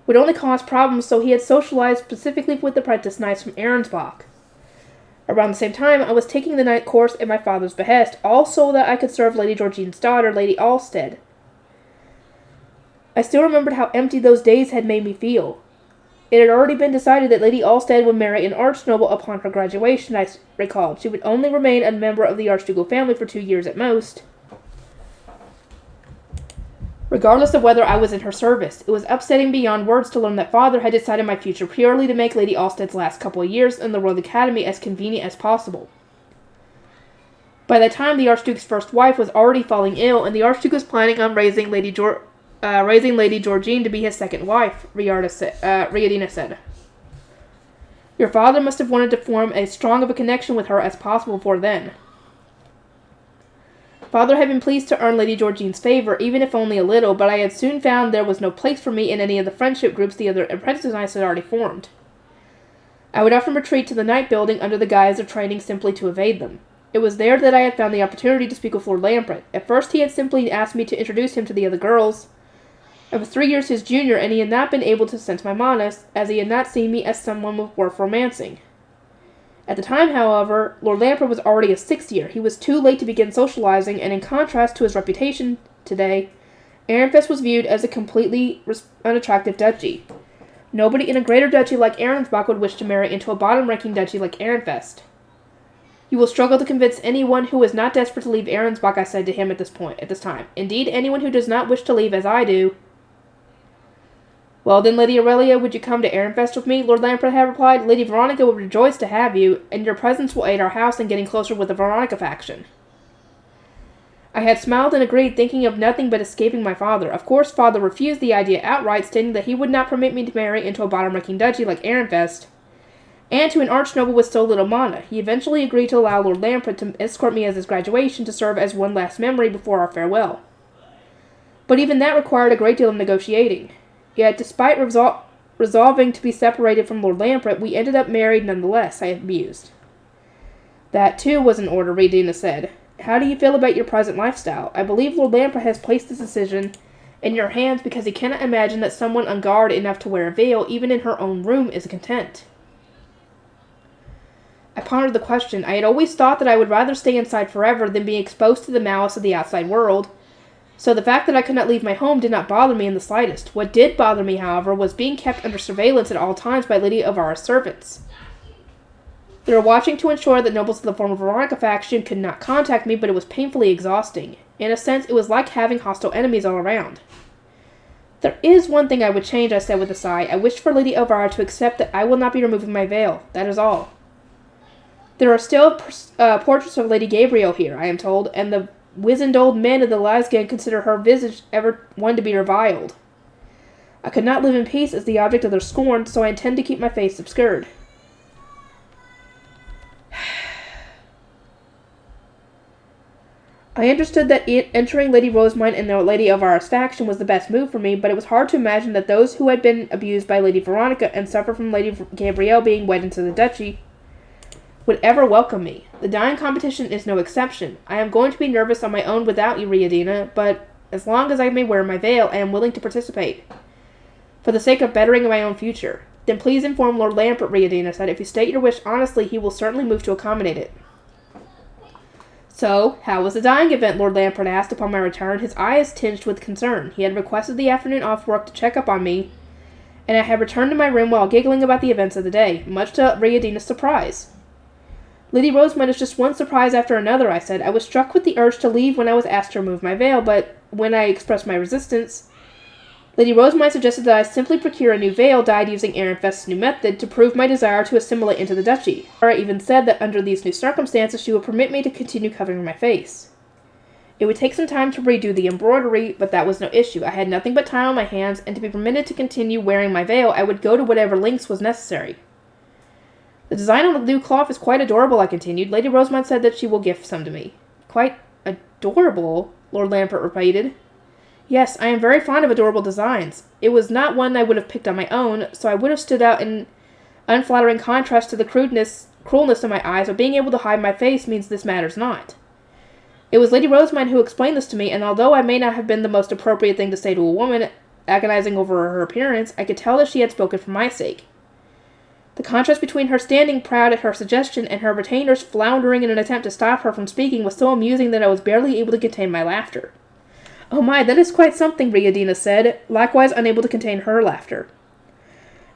would only cause problems, so he had socialized specifically with apprentice knights from Arensbach. Around the same time, I was taking the knight course at my father's behest, all so that I could serve Lady Georgine's daughter, Lady Alstead. I still remembered how empty those days had made me feel. It had already been decided that Lady Alstead would marry an archnoble upon her graduation, I recalled. She would only remain a member of the Archducal family for 2 years at most, regardless of whether I was in her service. It was upsetting beyond words to learn that Father had decided my future purely to make Lady Alstead's last couple of years in the Royal Academy as convenient as possible. By that time, the Archduke's first wife was already falling ill, and the Archduke was planning on raising Lady Georgine to be his second wife, Riadina said. Your father must have wanted to form as strong of a connection with her as possible before then. Father had been pleased to earn Lady Georgine's favor, even if only a little, but I had soon found there was no place for me in any of the friendship groups the other apprentice knights had already formed. I would often retreat to the knight building under the guise of training simply to evade them. It was there that I had found the opportunity to speak with Lord Lampert. At first he had simply asked me to introduce him to the other girls. I was 3 years his junior, and he had not been able to sense my modest, as he had not seen me as someone worth romancing. At the time, however, Lord Lampert was already a 6th year. He was too late to begin socializing, and in contrast to his reputation today, Ehrenfest was viewed as a completely unattractive duchy. Nobody in a greater duchy like Arensbach would wish to marry into a bottom-ranking duchy like Ehrenfest. You will struggle to convince anyone who is not desperate to leave Arensbach, I said to him at this time. Indeed, anyone who does not wish to leave as I do. Well then, Lady Aurelia, would you come to Ehrenfest with me? Lord Lampert had replied. Lady Veronica would rejoice to have you, and your presence will aid our house in getting closer with the Veronica faction. I had smiled and agreed, thinking of nothing but escaping my father. Of course, Father refused the idea outright, stating that he would not permit me to marry into a bottom-ranking duchy like Ehrenfest, and to an archnoble with so little mana. He eventually agreed to allow Lord Lampert to escort me as his graduation to serve as one last memory before our farewell. But even that required a great deal of negotiating. Yet, despite resolving to be separated from Lord Lampert, we ended up married nonetheless, I mused. That, too, was in order, Riadina said. How do you feel about your present lifestyle? I believe Lord Lampert has placed this decision in your hands because he cannot imagine that someone on guard enough to wear a veil, even in her own room, is content. I pondered the question. I had always thought that I would rather stay inside forever than be exposed to the malice of the outside world, so the fact that I could not leave my home did not bother me in the slightest. What did bother me, however, was being kept under surveillance at all times by Lady Avara's servants. They were watching to ensure that nobles of the former Veronica faction could not contact me, but it was painfully exhausting. In a sense, it was like having hostile enemies all around. There is one thing I would change, I said with a sigh. I wish for Lady Elvira to accept that I will not be removing my veil. That is all. There are still portraits of Lady Gabriel here, I am told, and the wizened old men of the Lasgan consider her visage ever one to be reviled. I could not live in peace as the object of their scorn, so I intend to keep my face obscured. I understood that entering Lady Rosamund and the Lady Elvira's faction was the best move for me, but it was hard to imagine that those who had been abused by Lady Veronica and suffered from Lady Gabrielle being wed into the duchy would ever welcome me. The dying competition is no exception. I am going to be nervous on my own without you, Riadina, but as long as I may wear my veil, I am willing to participate. For the sake of bettering my own future. Then please inform Lord Lambert, Riadina said. If you state your wish honestly, he will certainly move to accommodate it. So, how was the dying event? Lord Lambert asked upon my return, his eyes tinged with concern. He had requested the afternoon off work to check up on me, and I had returned to my room while giggling about the events of the day, much to Riadina's surprise. Lady Rosamund is just one surprise after another, I said. I was struck with the urge to leave when I was asked to remove my veil, but when I expressed my resistance, Lady Rosamund suggested that I simply procure a new veil dyed using Ehrenfest's new method to prove my desire to assimilate into the duchy. Laura even said that under these new circumstances she would permit me to continue covering my face. It would take some time to redo the embroidery, but that was no issue. I had nothing but time on my hands, and to be permitted to continue wearing my veil, I would go to whatever lengths was necessary. The design on the new cloth is quite adorable, I continued. Lady Rosamund said that she will gift some to me. Quite adorable? Lord Lambert repeated. Yes, I am very fond of adorable designs. It was not one I would have picked on my own, so I would have stood out in unflattering contrast to the cruelness in my eyes, but being able to hide my face means this matters not. It was Lady Rosamund who explained this to me, and although I may not have been the most appropriate thing to say to a woman agonizing over her appearance, I could tell that she had spoken for my sake. The contrast between her standing proud at her suggestion and her retainers floundering in an attempt to stop her from speaking was so amusing that I was barely able to contain my laughter. Oh my, that is quite something, Riadina said, likewise unable to contain her laughter.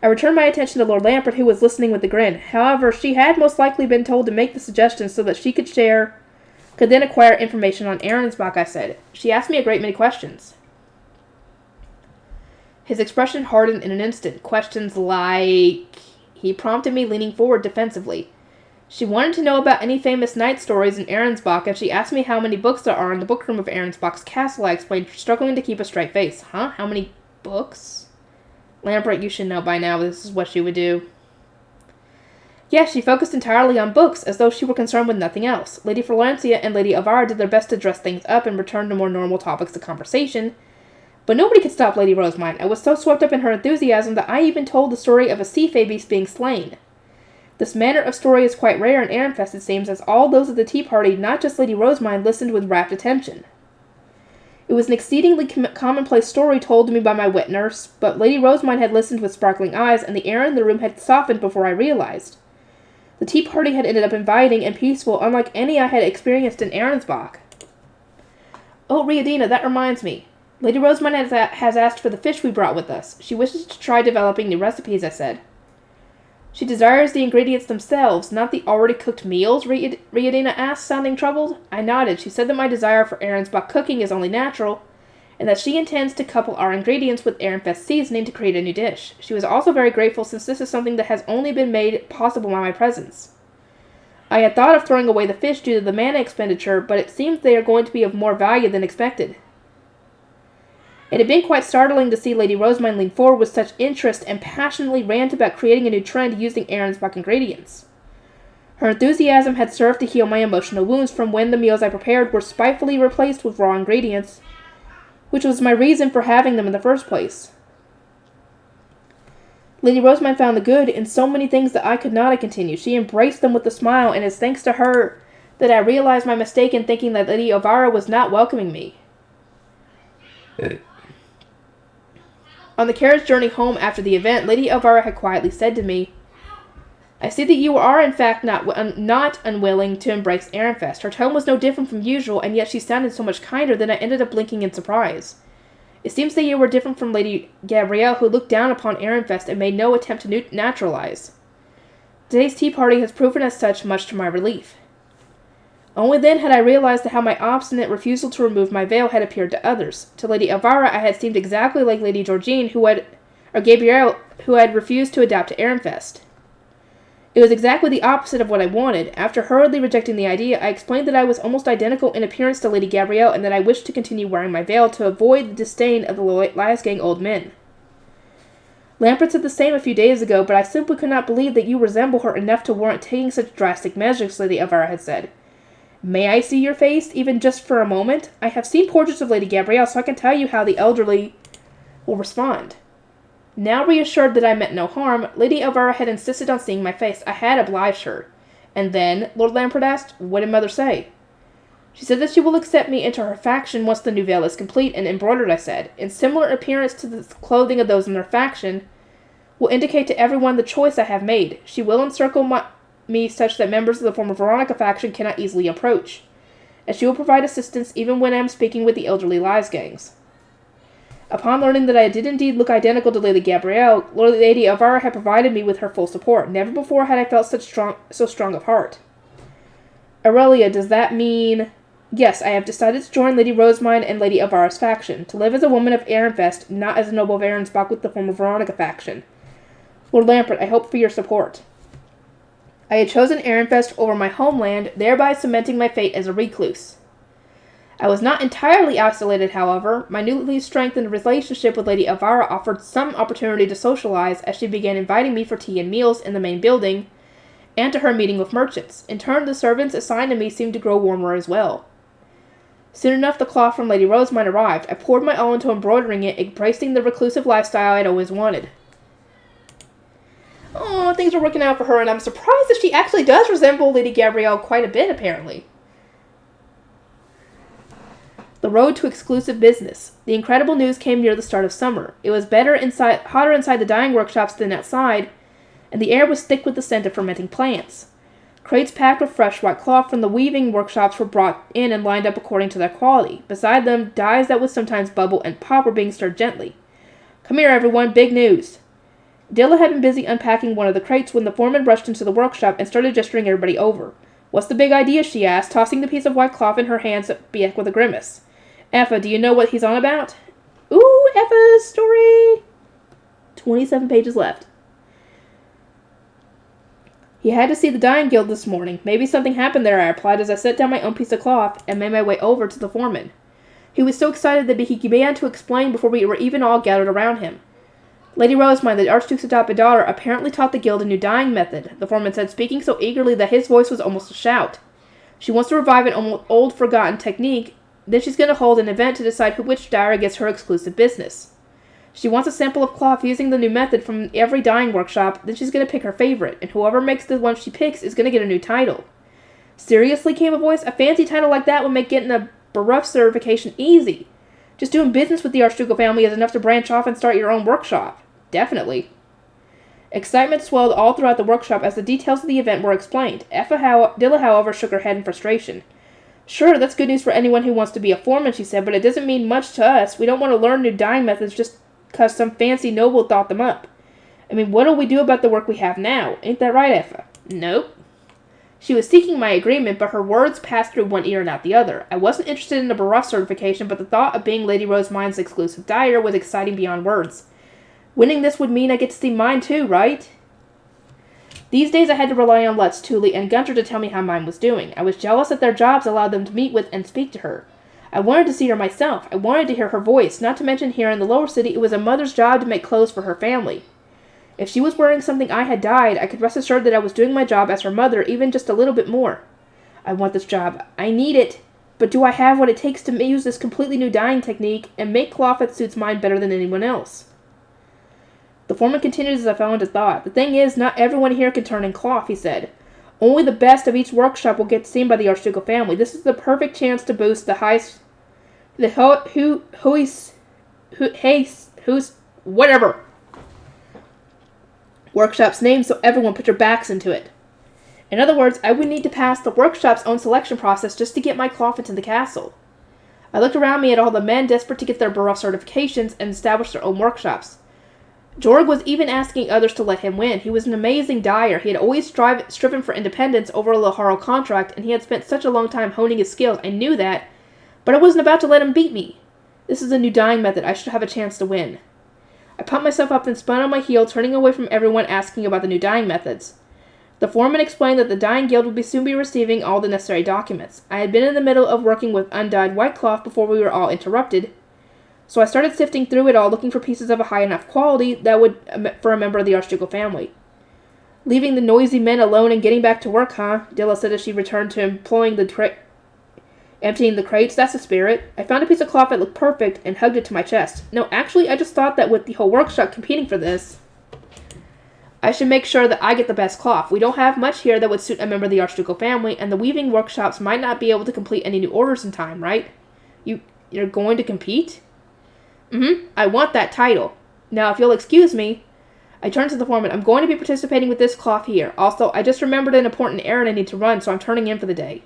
I returned my attention to Lord Lambert, who was listening with a grin. However, she had most likely been told to make the suggestion so that she could then acquire information on Arensbach, I said. She asked me a great many questions. His expression hardened in an instant. Questions like... He prompted me, leaning forward defensively. She wanted to know about any famous knight stories in Arensbach, and she asked me how many books there are in the bookroom of Arensbach's castle, I explained, struggling to keep a straight face. Huh? How many books? Lambert, you should know by now this is what she would do. Yes, she focused entirely on books, as though she were concerned with nothing else. Lady Florencia and Lady Elvira did their best to dress things up and return to more normal topics of conversation, but nobody could stop Lady Rosamund. I was so swept up in her enthusiasm that I even told the story of a sea-fae beast being slain. This manner of story is quite rare in Ehrenfest, it seems, as all those at the tea party, not just Lady Rosamund, listened with rapt attention. It was an exceedingly commonplace story told to me by my wet nurse, but Lady Rosamund had listened with sparkling eyes, and the air in the room had softened before I realized. The tea party had ended up inviting and peaceful, unlike any I had experienced in Arensbach. Oh, Riadina, that reminds me. Lady Rosamund has asked for the fish we brought with us. She wishes to try developing new recipes, I said. She desires the ingredients themselves, not the already cooked meals, Riadina asked, sounding troubled. I nodded. She said that my desire for Arensbach cooking is only natural, and that she intends to couple our ingredients with Ehrenfest seasoning to create a new dish. She was also very grateful, since this is something that has only been made possible by my presence. I had thought of throwing away the fish due to the mana expenditure, but it seems they are going to be of more value than expected. It had been quite startling to see Lady Rosamund lean forward with such interest and passionately rant about creating a new trend using Arensbach ingredients. Her enthusiasm had served to heal my emotional wounds from when the meals I prepared were spitefully replaced with raw ingredients, which was my reason for having them in the first place. Lady Rosamund found the good in so many things that I could not, I continued. She embraced them with a smile, and it's thanks to her that I realized my mistake in thinking that Lady Elvira was not welcoming me. On the carriage journey home after the event, Lady Elvira had quietly said to me, I see that you are, in fact, not unwilling to embrace Ehrenfest. Her tone was no different from usual, and yet she sounded so much kinder that I ended up blinking in surprise. It seems that you were different from Lady Gabrielle, who looked down upon Ehrenfest and made no attempt to naturalize. Today's tea party has proven as such, much to my relief. Only then had I realized how my obstinate refusal to remove my veil had appeared to others. To Lady Elvira I had seemed exactly like Lady Georgine, Gabrielle, who had refused to adapt to Ehrenfest. It was exactly the opposite of what I wanted. After hurriedly rejecting the idea, I explained that I was almost identical in appearance to Lady Gabrielle and that I wished to continue wearing my veil to avoid the disdain of the Liasgang old men. Lampert said the same a few days ago, but I simply could not believe that you resemble her enough to warrant taking such drastic measures, Lady Elvira had said. May I see your face, even just for a moment? I have seen portraits of Lady Gabrielle, so I can tell you how the elderly will respond. Now reassured that I meant no harm, Lady Elvira had insisted on seeing my face. I had obliged her. And then, Lord Lampert asked, what did Mother say? She said that she will accept me into her faction once the new veil is complete and embroidered, I said. In similar appearance to the clothing of those in their faction, will indicate to everyone the choice I have made. She will encircle me such that members of the former Veronica faction cannot easily approach. And she will provide assistance even when I am speaking with the elderly Liasgangs. Upon learning that I did indeed look identical to Lady Gabrielle, Lady Elvira had provided me with her full support. Never before had I felt so strong of heart. Aurelia, does that mean... Yes, I have decided to join Lady Rosemine and Lady Elvira's faction, to live as a woman of Ehrenfest, not as a noble of Ehrensbach with the former Veronica faction. Lord Lampert, I hope for your support. I had chosen Ehrenfest over my homeland, thereby cementing my fate as a recluse. I was not entirely isolated, however. My newly strengthened relationship with Lady Elvira offered some opportunity to socialize as she began inviting me for tea and meals in the main building, and to her meeting with merchants. In turn, the servants assigned to me seemed to grow warmer as well. Soon enough, the cloth from Lady Rosemine arrived. I poured my all into embroidering it, embracing the reclusive lifestyle I had always wanted. Oh, things are working out for her, and I'm surprised that she actually does resemble Lady Gabrielle quite a bit, apparently. The road to exclusive business. The incredible news came near the start of summer. It was hotter inside the dyeing workshops than outside, and the air was thick with the scent of fermenting plants. Crates packed with fresh white cloth from the weaving workshops were brought in and lined up according to their quality. Beside them, dyes that would sometimes bubble and pop were being stirred gently. Come here, everyone, big news. Dilla had been busy unpacking one of the crates when the foreman rushed into the workshop and started gesturing everybody over. What's the big idea, she asked, tossing the piece of white cloth in her hands at Biek with a grimace. Effa, do you know what he's on about? Ooh, Effa's story! 27 pages left. He had to see the dyeing guild this morning. Maybe something happened there, I replied as I set down my own piece of cloth and made my way over to the foreman. He was so excited that he began to explain before we were even all gathered around him. Lady Rosemine, the Archduke's adopted daughter, apparently taught the guild a new dyeing method, the foreman said, speaking so eagerly that his voice was almost a shout. She wants to revive an old forgotten technique, then she's going to hold an event to decide which dyer gets her exclusive business. She wants a sample of cloth using the new method from every dyeing workshop, then she's going to pick her favorite, and whoever makes the one she picks is going to get a new title. Seriously, came a voice, a fancy title like that would make getting a Baruch certification easy. Just doing business with the Archducal family is enough to branch off and start your own workshop. Definitely. Excitement swelled all throughout the workshop as the details of the event were explained. Dilla, however, shook her head in frustration. Sure, that's good news for anyone who wants to be a foreman, she said, but it doesn't mean much to us. We don't want to learn new dyeing methods just because some fancy noble thought them up. I mean, what'll we do about the work we have now? Ain't that right, Effa? Nope. She was seeking my agreement, but her words passed through one ear and out the other. I wasn't interested in the Baruch certification, but the thought of being Lady Rosemine's exclusive dyer was exciting beyond words. Winning this would mean I get to see mine too, right? These days I had to rely on Lutz, Thule, and Gunter to tell me how mine was doing. I was jealous that their jobs allowed them to meet with and speak to her. I wanted to see her myself. I wanted to hear her voice, not to mention here in the lower city it was a mother's job to make clothes for her family. If she was wearing something I had dyed, I could rest assured that I was doing my job as her mother, even just a little bit more. I want this job. I need it. But do I have what it takes to use this completely new dyeing technique and make cloth that suits mine better than anyone else? The foreman continued as I fell into thought. The thing is, not everyone here can turn in cloth, he said. Only the best of each workshop will get seen by the Archducal family. This is the perfect chance to boost the highest... whatever. Workshop's name so everyone put their backs into it. In other words, I would need to pass the workshop's own selection process just to get my cloth into the castle. I looked around me at all the men desperate to get their Baruch certifications and establish their own workshops. Jorg was even asking others to let him win. He was an amazing dyer. He had always striven for independence over a Laharo contract, and he had spent such a long time honing his skills. I knew that, but I wasn't about to let him beat me. This is a new dyeing method. I should have a chance to win. I pumped myself up and spun on my heel, turning away from everyone asking about the new dyeing methods. The foreman explained that the dyeing guild would soon be receiving all the necessary documents. I had been in the middle of working with undyed white cloth before we were all interrupted, so I started sifting through it all, looking for pieces of a high enough quality that would for a member of the Archducal family. Leaving the noisy men alone and getting back to work, huh? Dilla said as she returned to emptying the crates. That's the spirit. I found a piece of cloth that looked perfect and hugged it to my chest. No, actually, I just thought that with the whole workshop competing for this, I should make sure that I get the best cloth. We don't have much here that would suit a member of the Archducal family, and the weaving workshops might not be able to complete any new orders in time, right? You're going to compete? I want that title. Now, if you'll excuse me, I turned to the foreman. I'm going to be participating with this cloth here. Also, I just remembered an important errand I need to run, so I'm turning in for the day.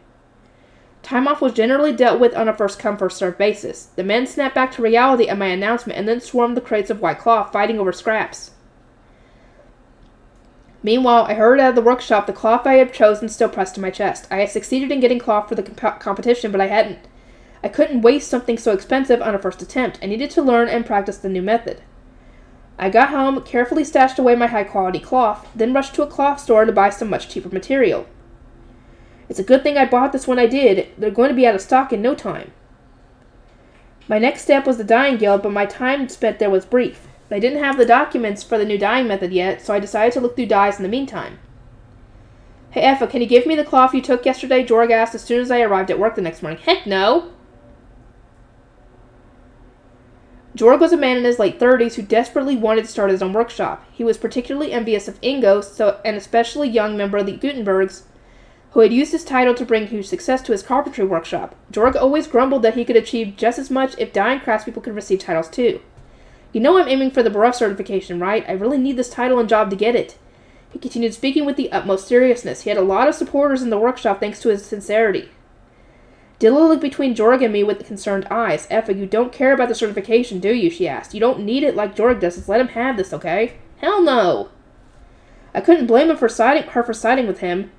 Time off was generally dealt with on a first-come, first-served basis. The men snapped back to reality at my announcement and then swarmed the crates of white cloth, fighting over scraps. Meanwhile, I hurried out of the workshop, the cloth I had chosen still pressed to my chest. I had succeeded in getting cloth for the competition, but I couldn't waste something so expensive on a first attempt. I needed to learn and practice the new method. I got home, carefully stashed away my high-quality cloth, then rushed to a cloth store to buy some much cheaper material. It's a good thing I bought this when I did. They're going to be out of stock in no time. My next step was the dyeing guild, but my time spent there was brief. I didn't have the documents for the new dyeing method yet, so I decided to look through dyes in the meantime. Hey, Effa, can you give me the cloth you took yesterday? Jorg asked as soon as I arrived at work the next morning. Heck no! Jorg was a man in his late 30s who desperately wanted to start his own workshop. He was particularly envious of Ingo, an especially young member of the Gutenbergs, who had used his title to bring huge success to his carpentry workshop. Jorg always grumbled that he could achieve just as much if dyeing craftspeople could receive titles too. You know I'm aiming for the Baruch certification, right? I really need this title and job to get it. He continued speaking with the utmost seriousness. He had a lot of supporters in the workshop thanks to his sincerity. Dilla looked between Jorg and me with concerned eyes. Effa, you don't care about the certification, do you? She asked. You don't need it like Jorg does. Just let him have this, okay? Hell no! I couldn't blame her for siding with him.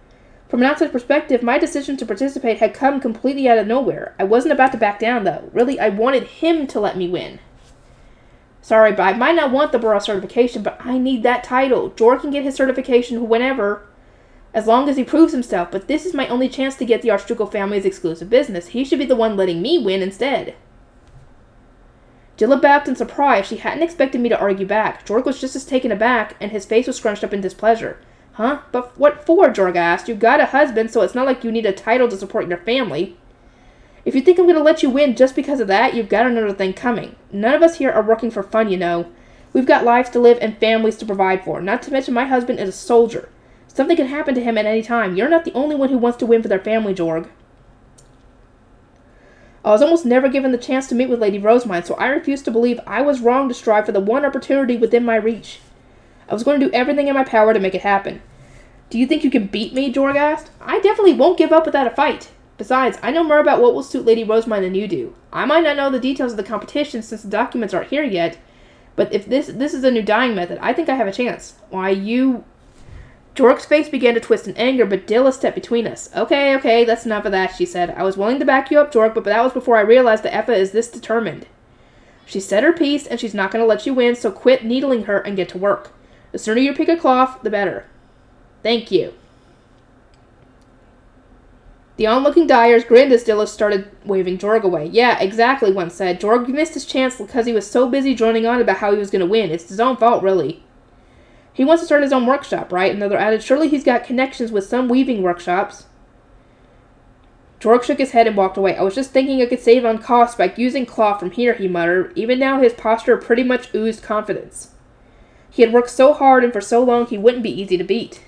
From an outside perspective, my decision to participate had come completely out of nowhere. I wasn't about to back down, though. Really, I wanted him to let me win. Sorry, but I might not want the Baruch certification, but I need that title. Jorg can get his certification whenever, as long as he proves himself, but this is my only chance to get the Archducal family's exclusive business. He should be the one letting me win instead. Dilla backed in surprise. She hadn't expected me to argue back. Jorg was just as taken aback, and his face was scrunched up in displeasure. Huh? But what for? Jorg asked. You got a husband, so it's not like you need a title to support your family. If you think I'm going to let you win just because of that, you've got another thing coming. None of us here are working for fun, you know. We've got lives to live and families to provide for. Not to mention my husband is a soldier. Something can happen to him at any time. You're not the only one who wants to win for their family, Jorg. I was almost never given the chance to meet with Lady Rosemine, so I refused to believe I was wrong to strive for the one opportunity within my reach. I was going to do everything in my power to make it happen. Do you think you can beat me? Jorg asked. I definitely won't give up without a fight. Besides, I know more about what will suit Lady Rosemine than you do. I might not know the details of the competition since the documents aren't here yet, but if this is a new dyeing method, I think I have a chance. Why, you... Jorg's face began to twist in anger, but Dilla stepped between us. Okay, that's enough of that, she said. I was willing to back you up, Jorg, but that was before I realized that Effa is this determined. She said her piece, and she's not going to let you win, so quit needling her and get to work. The sooner you pick a cloth, the better. Thank you. The onlooking dyers grinned as Dilla started waving Jorg away. Yeah, exactly, one said. Jorg missed his chance because he was so busy droning on about how he was going to win. It's his own fault, really. He wants to start his own workshop, right? Another added, surely he's got connections with some weaving workshops. Jorg shook his head and walked away. I was just thinking I could save on costs by using cloth from here, he muttered. Even now, his posture pretty much oozed confidence. He had worked so hard and for so long he wouldn't be easy to beat.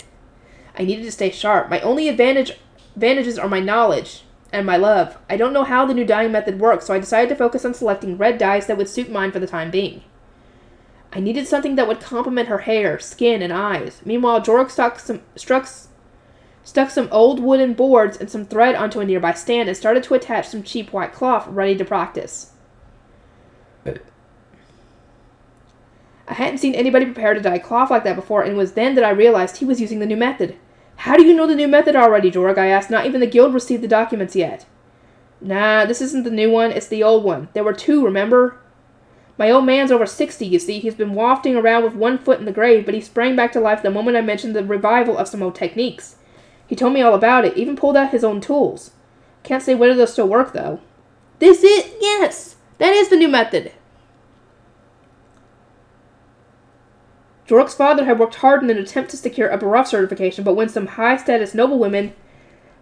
I needed to stay sharp. My only advantages are my knowledge and my love. I don't know how the new dyeing method works, so I decided to focus on selecting red dyes that would suit mine for the time being. I needed something that would complement her hair, skin, and eyes. Meanwhile, Jorg stuck some old wooden boards and some thread onto a nearby stand and started to attach some cheap white cloth, ready to practice. I hadn't seen anybody prepared to dye cloth like that before, and it was then that I realized he was using the new method. How do you know the new method already, Jorg? I asked. Not even the guild received the documents yet. Nah, this isn't the new one, it's the old one. There were 2, remember? My old man's over 60, you see. He's been wafting around with one foot in the grave, but he sprang back to life the moment I mentioned the revival of some old techniques. He told me all about it, even pulled out his own tools. Can't say whether they'll still work, though. This is... Yes! That is the new method! Jorg's father had worked hard in an attempt to secure a Baruch certification, but when some high-status noblewomen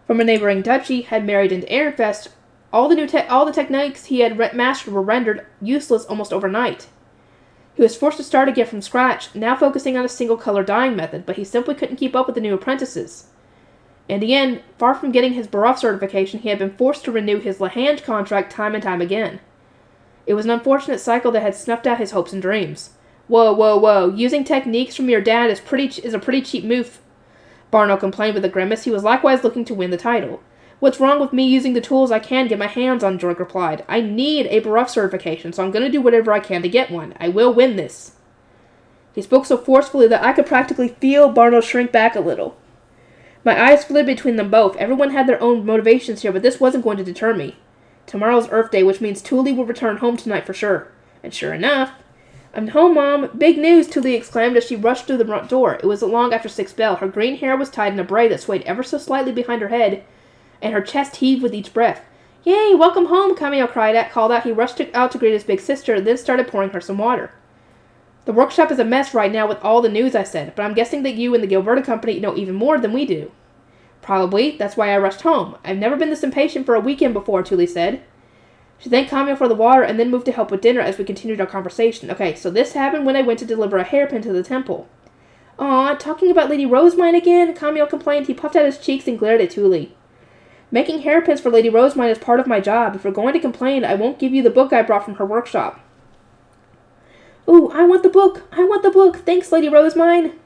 from a neighboring duchy had married into Ehrenfest, all the techniques he had mastered were rendered useless almost overnight. He was forced to start again from scratch, now focusing on a single-color dyeing method, but he simply couldn't keep up with the new apprentices. In the end, far from getting his Baruch certification, he had been forced to renew his Lahange contract time and time again. It was an unfortunate cycle that had snuffed out his hopes and dreams. Whoa, whoa, whoa, using techniques from your dad is a pretty cheap move, Barno complained with a grimace. He was likewise looking to win the title. What's wrong with me using the tools I can get my hands on, Jorg replied. I need a Baruch certification, so I'm going to do whatever I can to get one. I will win this. He spoke so forcefully that I could practically feel Barno shrink back a little. My eyes flitted between them both. Everyone had their own motivations here, but this wasn't going to deter me. Tomorrow's Earth Day, which means Thule will return home tonight for sure. And sure enough, I'm home, Mom. Big news, Thule exclaimed as she rushed through the front door. It was long after 6 bell. Her green hair was tied in a braid that swayed ever so slightly behind her head, and her chest heaved with each breath. Yay, welcome home, Camille called out. He rushed out to greet his big sister, then started pouring her some water. The workshop is a mess right now with all the news, I said, but I'm guessing that you and the Gilberta Company know even more than we do. Probably. That's why I rushed home. I've never been this impatient for a weekend before, Thule said. She thanked Camille for the water and then moved to help with dinner as we continued our conversation. Okay, so this happened when I went to deliver a hairpin to the temple. Aw, talking about Lady Rosemine again? Camille complained. He puffed out his cheeks and glared at Thule. Making hairpins for Lady Rosemine is part of my job. If you're going to complain, I won't give you the book I brought from her workshop. Ooh, I want the book! I want the book! Thanks, Lady Rosemine!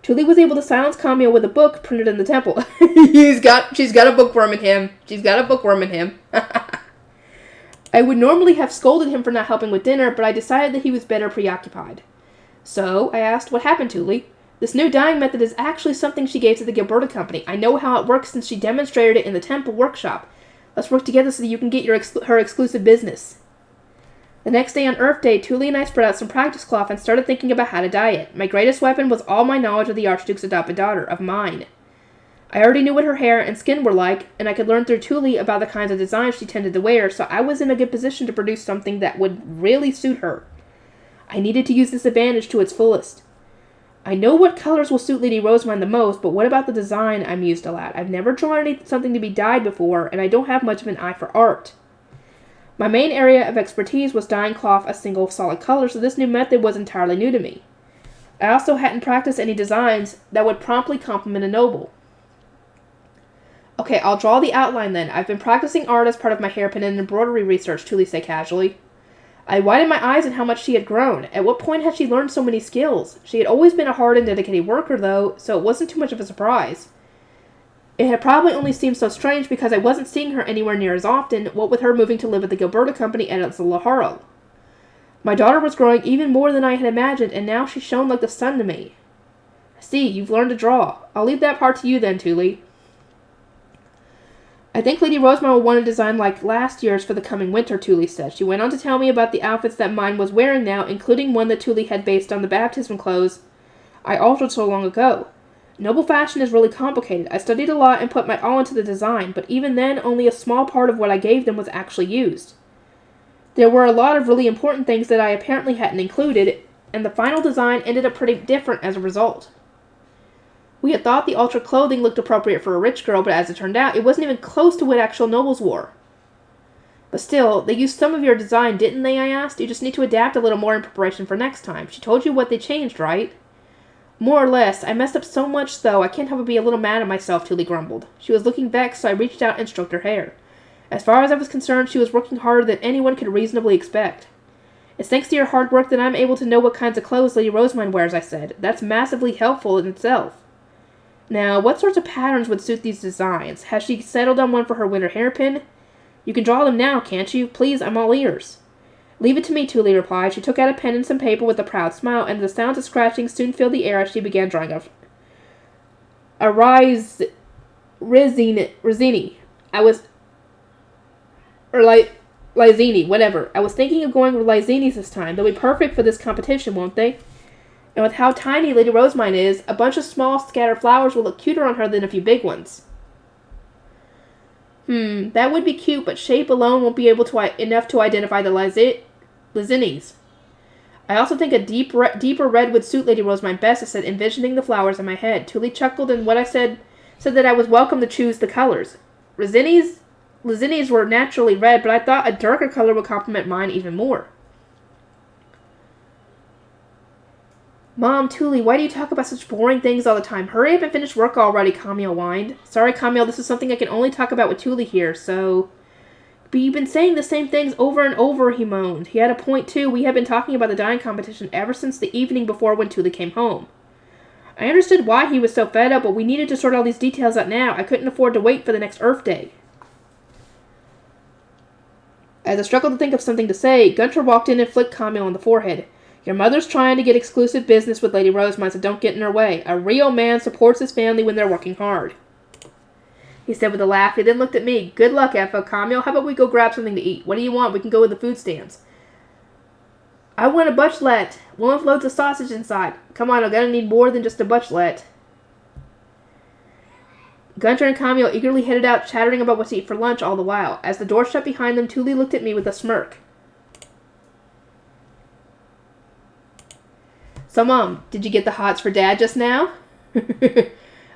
Thule was able to silence Camille with a book printed in the temple. She's got a bookworm in him. She's got a bookworm in him. I would normally have scolded him for not helping with dinner, but I decided that he was better preoccupied. So, I asked, what happened, Thule? This new dyeing method is actually something she gave to the Gilberta Company. I know how it works since she demonstrated it in the temple workshop. Let's work together so that you can get her exclusive business. The next day on Earth Day, Thule and I spread out some practice cloth and started thinking about how to dye it. My greatest weapon was all my knowledge of the Archduke's adopted daughter, of mine. I already knew what her hair and skin were like, and I could learn through Thule about the kinds of designs she tended to wear, so I was in a good position to produce something that would really suit her. I needed to use this advantage to its fullest. I know what colors will suit Lady Rosemine the most, but what about the design? I mused aloud. I've never drawn something to be dyed before, and I don't have much of an eye for art. My main area of expertise was dyeing cloth a single solid color, so this new method was entirely new to me. I also hadn't practiced any designs that would promptly complement a noble. Okay, I'll draw the outline then. I've been practicing art as part of my hairpin and embroidery research, Thule said casually. I widened my eyes at how much she had grown. At what point had she learned so many skills? She had always been a hard and dedicated worker, though, so it wasn't too much of a surprise. It had probably only seemed so strange because I wasn't seeing her anywhere near as often, what with her moving to live at the Gilberta Company and at Zalaharo. My daughter was growing even more than I had imagined, and now she shone like the sun to me. I see, you've learned to draw. I'll leave that part to you then, Thule. I think Lady Rosemine will want a design like last year's for the coming winter, Thule said. She went on to tell me about the outfits that mine was wearing now, including one that Thule had based on the baptism clothes I altered so long ago. Noble fashion is really complicated. I studied a lot and put my all into the design, but even then, only a small part of what I gave them was actually used. There were a lot of really important things that I apparently hadn't included, and the final design ended up pretty different as a result. We had thought the altered clothing looked appropriate for a rich girl, but as it turned out, it wasn't even close to what actual nobles wore. But still, they used some of your design, didn't they, I asked? You just need to adapt a little more in preparation for next time. She told you what they changed, right? More or less. I messed up so much, though, I can't help but be a little mad at myself, Thule grumbled. She was looking vexed, so I reached out and stroked her hair. As far as I was concerned, she was working harder than anyone could reasonably expect. It's thanks to your hard work that I'm able to know what kinds of clothes Lady Rosemine wears, I said. That's massively helpful in itself. Now, what sorts of patterns would suit these designs? Has she settled on one for her winter hairpin? You can draw them now, can't you? Please, I'm all ears. Leave it to me, Tuli replied. She took out a pen and some paper with a proud smile, and the sounds of scratching soon filled the air as she began drawing a Rizzini. Lizini, whatever. I was thinking of going with Lizini's this time. They'll be perfect for this competition, won't they? And with how tiny Lady Rosemine is, a bunch of small, scattered flowers will look cuter on her than a few big ones. That would be cute, but shape alone won't be enough to identify the Lizinis. I also think a deeper red would suit Lady Rosemine best, I said, envisioning the flowers in my head. Tuli chuckled, and what I said that I was welcome to choose the colors. Lizinis were naturally red, but I thought a darker color would complement mine even more. Mom, Tuli, why do you talk about such boring things all the time? Hurry up and finish work already, Camille whined. Sorry, Camille, this is something I can only talk about with Tuli here, so... But you've been saying the same things over and over, he moaned. He had a point, too. We had been talking about the dyeing competition ever since the evening before when Tuli came home. I understood why he was so fed up, but we needed to sort all these details out now. I couldn't afford to wait for the next Earth Day. As I struggled to think of something to say, Gunter walked in and flicked Camille on the forehead. Your mother's trying to get exclusive business with Lady Rosemine, so don't get in her way. A real man supports his family when they're working hard. He said with a laugh. He then looked at me. Good luck, Effa. Camille, how about we go grab something to eat? What do you want? We can go with the food stands. I want a butchlet. One with loads of sausage inside. Come on, I'm gonna need more than just a butchlet. Gunter and Camille eagerly headed out, chattering about what to eat for lunch all the while. As the door shut behind them, Tuli looked at me with a smirk. So, Mom, did you get the hots for Dad just now?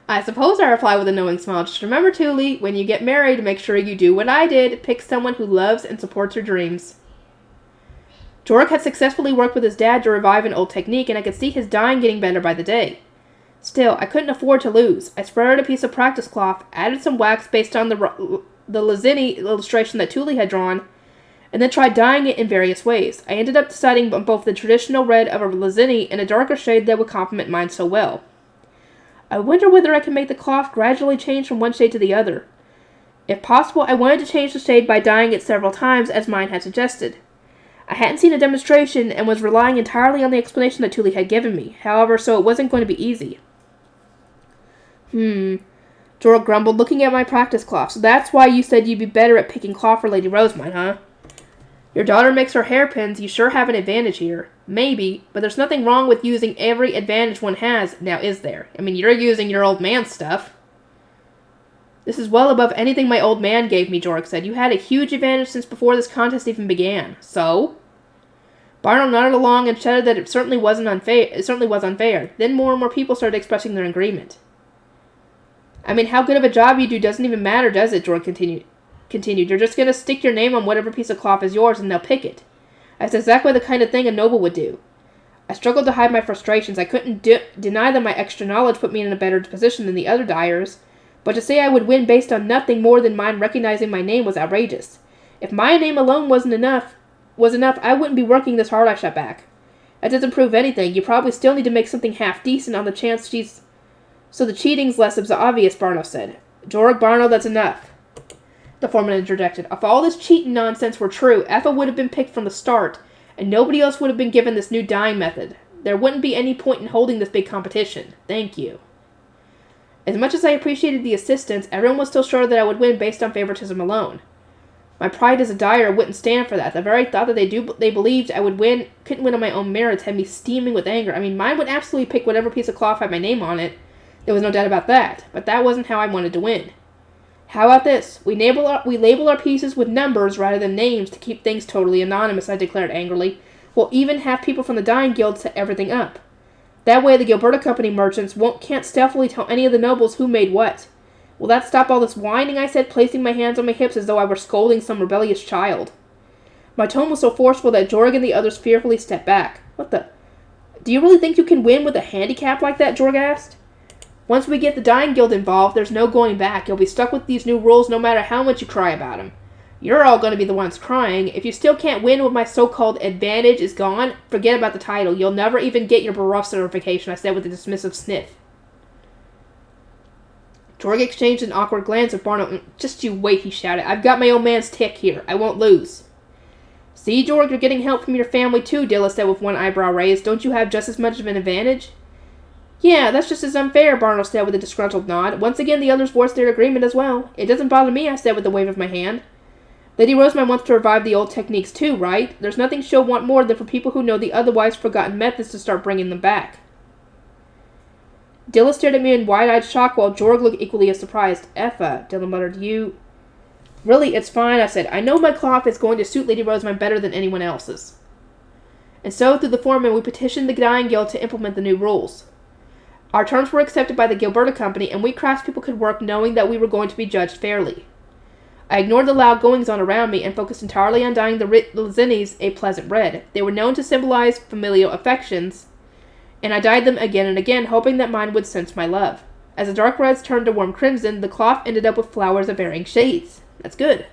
I suppose, I replied with a knowing smile. Just remember, Tuli, when you get married, make sure you do what I did. Pick someone who loves and supports your dreams. Jorg had successfully worked with his dad to revive an old technique, and I could see his dyeing getting better by the day. Still, I couldn't afford to lose. I spread out a piece of practice cloth, added some wax based on the Lizini illustration that Tuli had drawn, and then tried dyeing it in various ways. I ended up deciding on both the traditional red of a Lizini and a darker shade that would complement mine so well. I wonder whether I can make the cloth gradually change from one shade to the other. If possible, I wanted to change the shade by dyeing it several times, as mine had suggested. I hadn't seen a demonstration and was relying entirely on the explanation that Tuli had given me, however, so it wasn't going to be easy. Jorg grumbled, looking at my practice cloth. So that's why you said you'd be better at picking cloth for Lady Rosemine, huh? Your daughter makes her hairpins. You sure have an advantage here. Maybe, but there's nothing wrong with using every advantage one has, now is there? I mean, you're using your old man's stuff. This is well above anything my old man gave me, Jorg said. You had a huge advantage since before this contest even began. So? Barno nodded along and shouted that it certainly was unfair. Then more and more people started expressing their agreement. I mean, how good of a job you do doesn't even matter, does it? Jorg continued. You're just going to stick your name on whatever piece of cloth is yours, and they'll pick it. That's exactly the kind of thing a noble would do. I struggled to hide my frustrations. I couldn't deny that my extra knowledge put me in a better position than the other dyers, but to say I would win based on nothing more than mine recognizing my name was outrageous. If my name alone was enough, I wouldn't be working this hard, I shot back. That doesn't prove anything. You probably still need to make something half-decent on the chance she's... So the cheating's less obvious, Barno said. Jorg, Barno, that's enough. The foreman interjected. If all this cheating nonsense were true, Effa would have been picked from the start, and nobody else would have been given this new dyeing method. There wouldn't be any point in holding this big competition. Thank you. As much as I appreciated the assistance, everyone was still sure that I would win based on favoritism alone. My pride as a dyer wouldn't stand for that. The very thought that they believed I couldn't win on my own merits had me steaming with anger. I mean, mine would absolutely pick whatever piece of cloth had my name on it. There was no doubt about that, but that wasn't how I wanted to win. How about this? We label our pieces with numbers rather than names to keep things totally anonymous, I declared angrily. We'll even have people from the dyeing guild set everything up. That way the Gilberta Company merchants can't stealthily tell any of the nobles who made what. Will that stop all this whining, I said, placing my hands on my hips as though I were scolding some rebellious child. My tone was so forceful that Jorg and the others fearfully stepped back. What the... Do you really think you can win with a handicap like that? Jorg asked. Once we get the dyeing guild involved, there's no going back. You'll be stuck with these new rules no matter how much you cry about them. You're all going to be the ones crying. If you still can't win when my so-called advantage is gone, forget about the title. You'll never even get your Baruch certification, I said with a dismissive sniff. Jorg exchanged an awkward glance with Barno. Just you wait, he shouted. I've got my old man's tick here. I won't lose. See, George, you're getting help from your family too, Dilla said with one eyebrow raised. Don't you have just as much of an advantage? Yeah, that's just as unfair, Barnell said with a disgruntled nod. Once again, the others voiced their agreement as well. It doesn't bother me, I said with a wave of my hand. Lady Rosemine wants to revive the old techniques too, right? There's nothing she'll want more than for people who know the otherwise forgotten methods to start bringing them back. Dilla stared at me in wide-eyed shock while Jorg looked equally as surprised. Effa, Dilla muttered, you... Really, it's fine, I said. I know my cloth is going to suit Lady Rosemine better than anyone else's. And so, through the foreman, we petitioned the Dying Guild to implement the new rules. Our terms were accepted by the Gilberta Company, and we craftspeople could work knowing that we were going to be judged fairly. I ignored the loud goings-on around me and focused entirely on dyeing the zinnies a pleasant red. They were known to symbolize familial affections, and I dyed them again and again, hoping that mine would sense my love. As the dark reds turned to warm crimson, the cloth ended up with flowers of varying shades. That's good.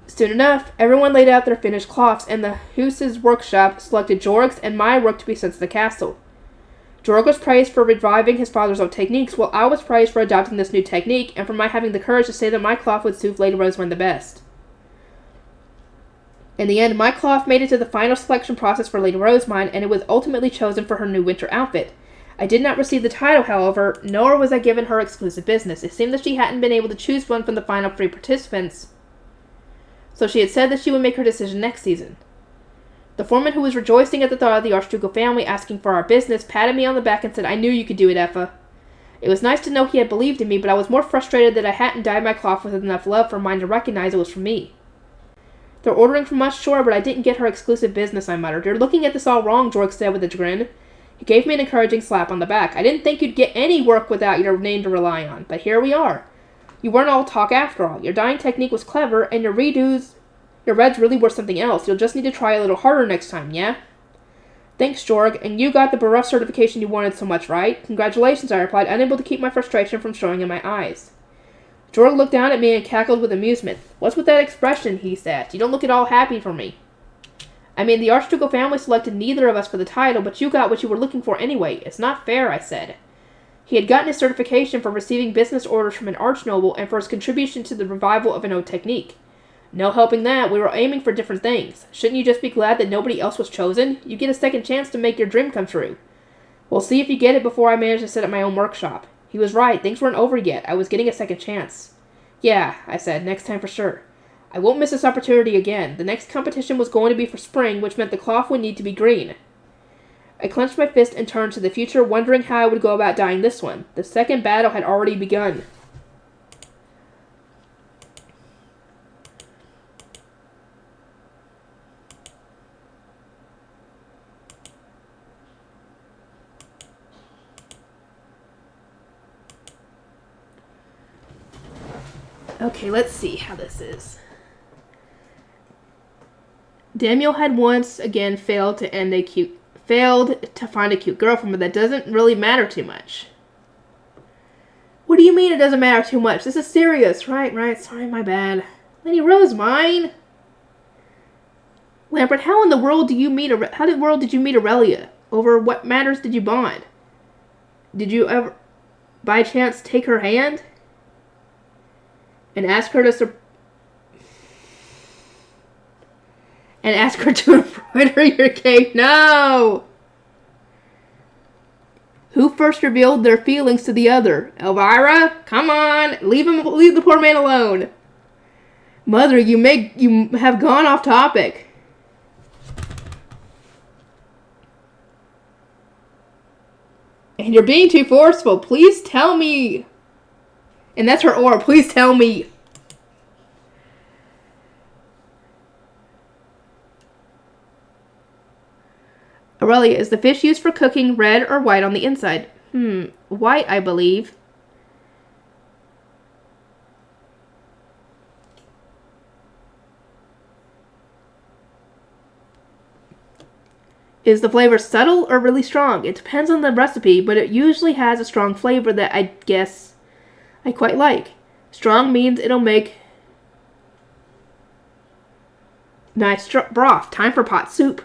Soon enough, everyone laid out their finished cloths, and the Hoose's workshop selected Jorg's and my work to be sent to the castle. Jorg was praised for reviving his father's old techniques, while I was praised for adopting this new technique, and for my having the courage to say that my cloth would suit Lady Rosemine the best. In the end, my cloth made it to the final selection process for Lady Rosemine, and it was ultimately chosen for her new winter outfit. I did not receive the title, however, nor was I given her exclusive business. It seemed that she hadn't been able to choose one from the final 3 participants, so she had said that she would make her decision next season. The foreman, who was rejoicing at the thought of the Archducal family asking for our business, patted me on the back and said, I knew you could do it, Effa. It was nice to know he had believed in me, but I was more frustrated that I hadn't dyed my cloth with enough love for mine to recognize it was from me. They're ordering from us, sure, but I didn't get her exclusive business, I muttered. You're looking at this all wrong, Jorg said with a grin. He gave me an encouraging slap on the back. I didn't think you'd get any work without your name to rely on, but here we are. You weren't all talk after all. Your dyeing technique was clever, and your reds really were something else. You'll just need to try a little harder next time, yeah? Thanks, Jorg, and you got the Baruch certification you wanted so much, right? Congratulations, I replied, unable to keep my frustration from showing in my eyes. Jorg looked down at me and cackled with amusement. What's with that expression, he said. You don't look at all happy for me. I mean, the Archducal family selected neither of us for the title, but you got what you were looking for anyway. It's not fair, I said. He had gotten his certification for receiving business orders from an archnoble and for his contribution to the revival of an old technique. No helping that. We were aiming for different things. Shouldn't you just be glad that nobody else was chosen? You get a second chance to make your dream come true. We'll see if you get it before I manage to set up my own workshop. He was right. Things weren't over yet. I was getting a second chance. Yeah, I said. Next time for sure. I won't miss this opportunity again. The next competition was going to be for spring, which meant the cloth would need to be green. I clenched my fist and turned to the future, wondering how I would go about dyeing this one. The second battle had already begun. Okay, let's see how this is. Daniel had once again failed to find a cute girlfriend, but that doesn't really matter too much. What do you mean it doesn't matter too much? This is serious. Right. Sorry, my bad. Lady Rosemine. Lambert, how in the world did you meet Aurelia? Over what matters did you bond? Did you ever, by chance, take her hand? And ask her to embroider your cape. No! Who first revealed their feelings to the other? Elvira? Come on! Leave the poor man alone. Mother, you have gone off topic. And you're being too forceful. Please tell me. And that's her aura. Please tell me. Aurelia, is the fish used for cooking red or white on the inside? White, I believe. Is the flavor subtle or really strong? It depends on the recipe, but it usually has a strong flavor that I guess I quite like. Strong means it'll make nice broth. Time for pot soup.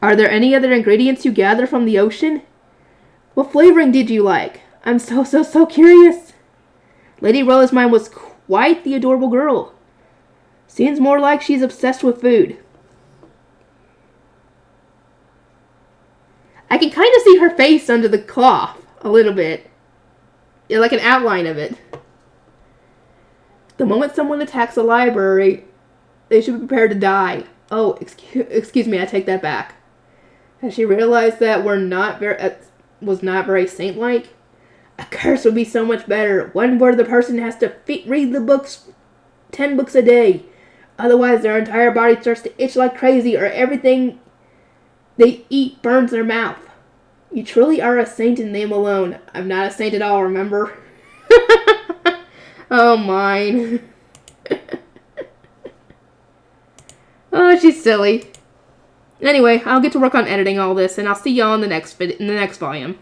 Are there any other ingredients you gather from the ocean? What flavoring did you like? I'm so curious. Lady Rosemine was quite the adorable girl. Seems more like she's obsessed with food. I can kind of see her face under the cloth a little bit. Yeah, like an outline of it. The moment someone attacks a library, they should be prepared to die. Oh, excuse me, I take that back. Has she realized that was not very saint-like? A curse would be so much better. One where the person has to read the books, 10 books a day. Otherwise, their entire body starts to itch like crazy, or everything they eat burns their mouth. You truly are a saint in name alone. I'm not a saint at all, remember? Oh, mine. Oh, she's silly. Anyway, I'll get to work on editing all this, and I'll see y'all in the next volume.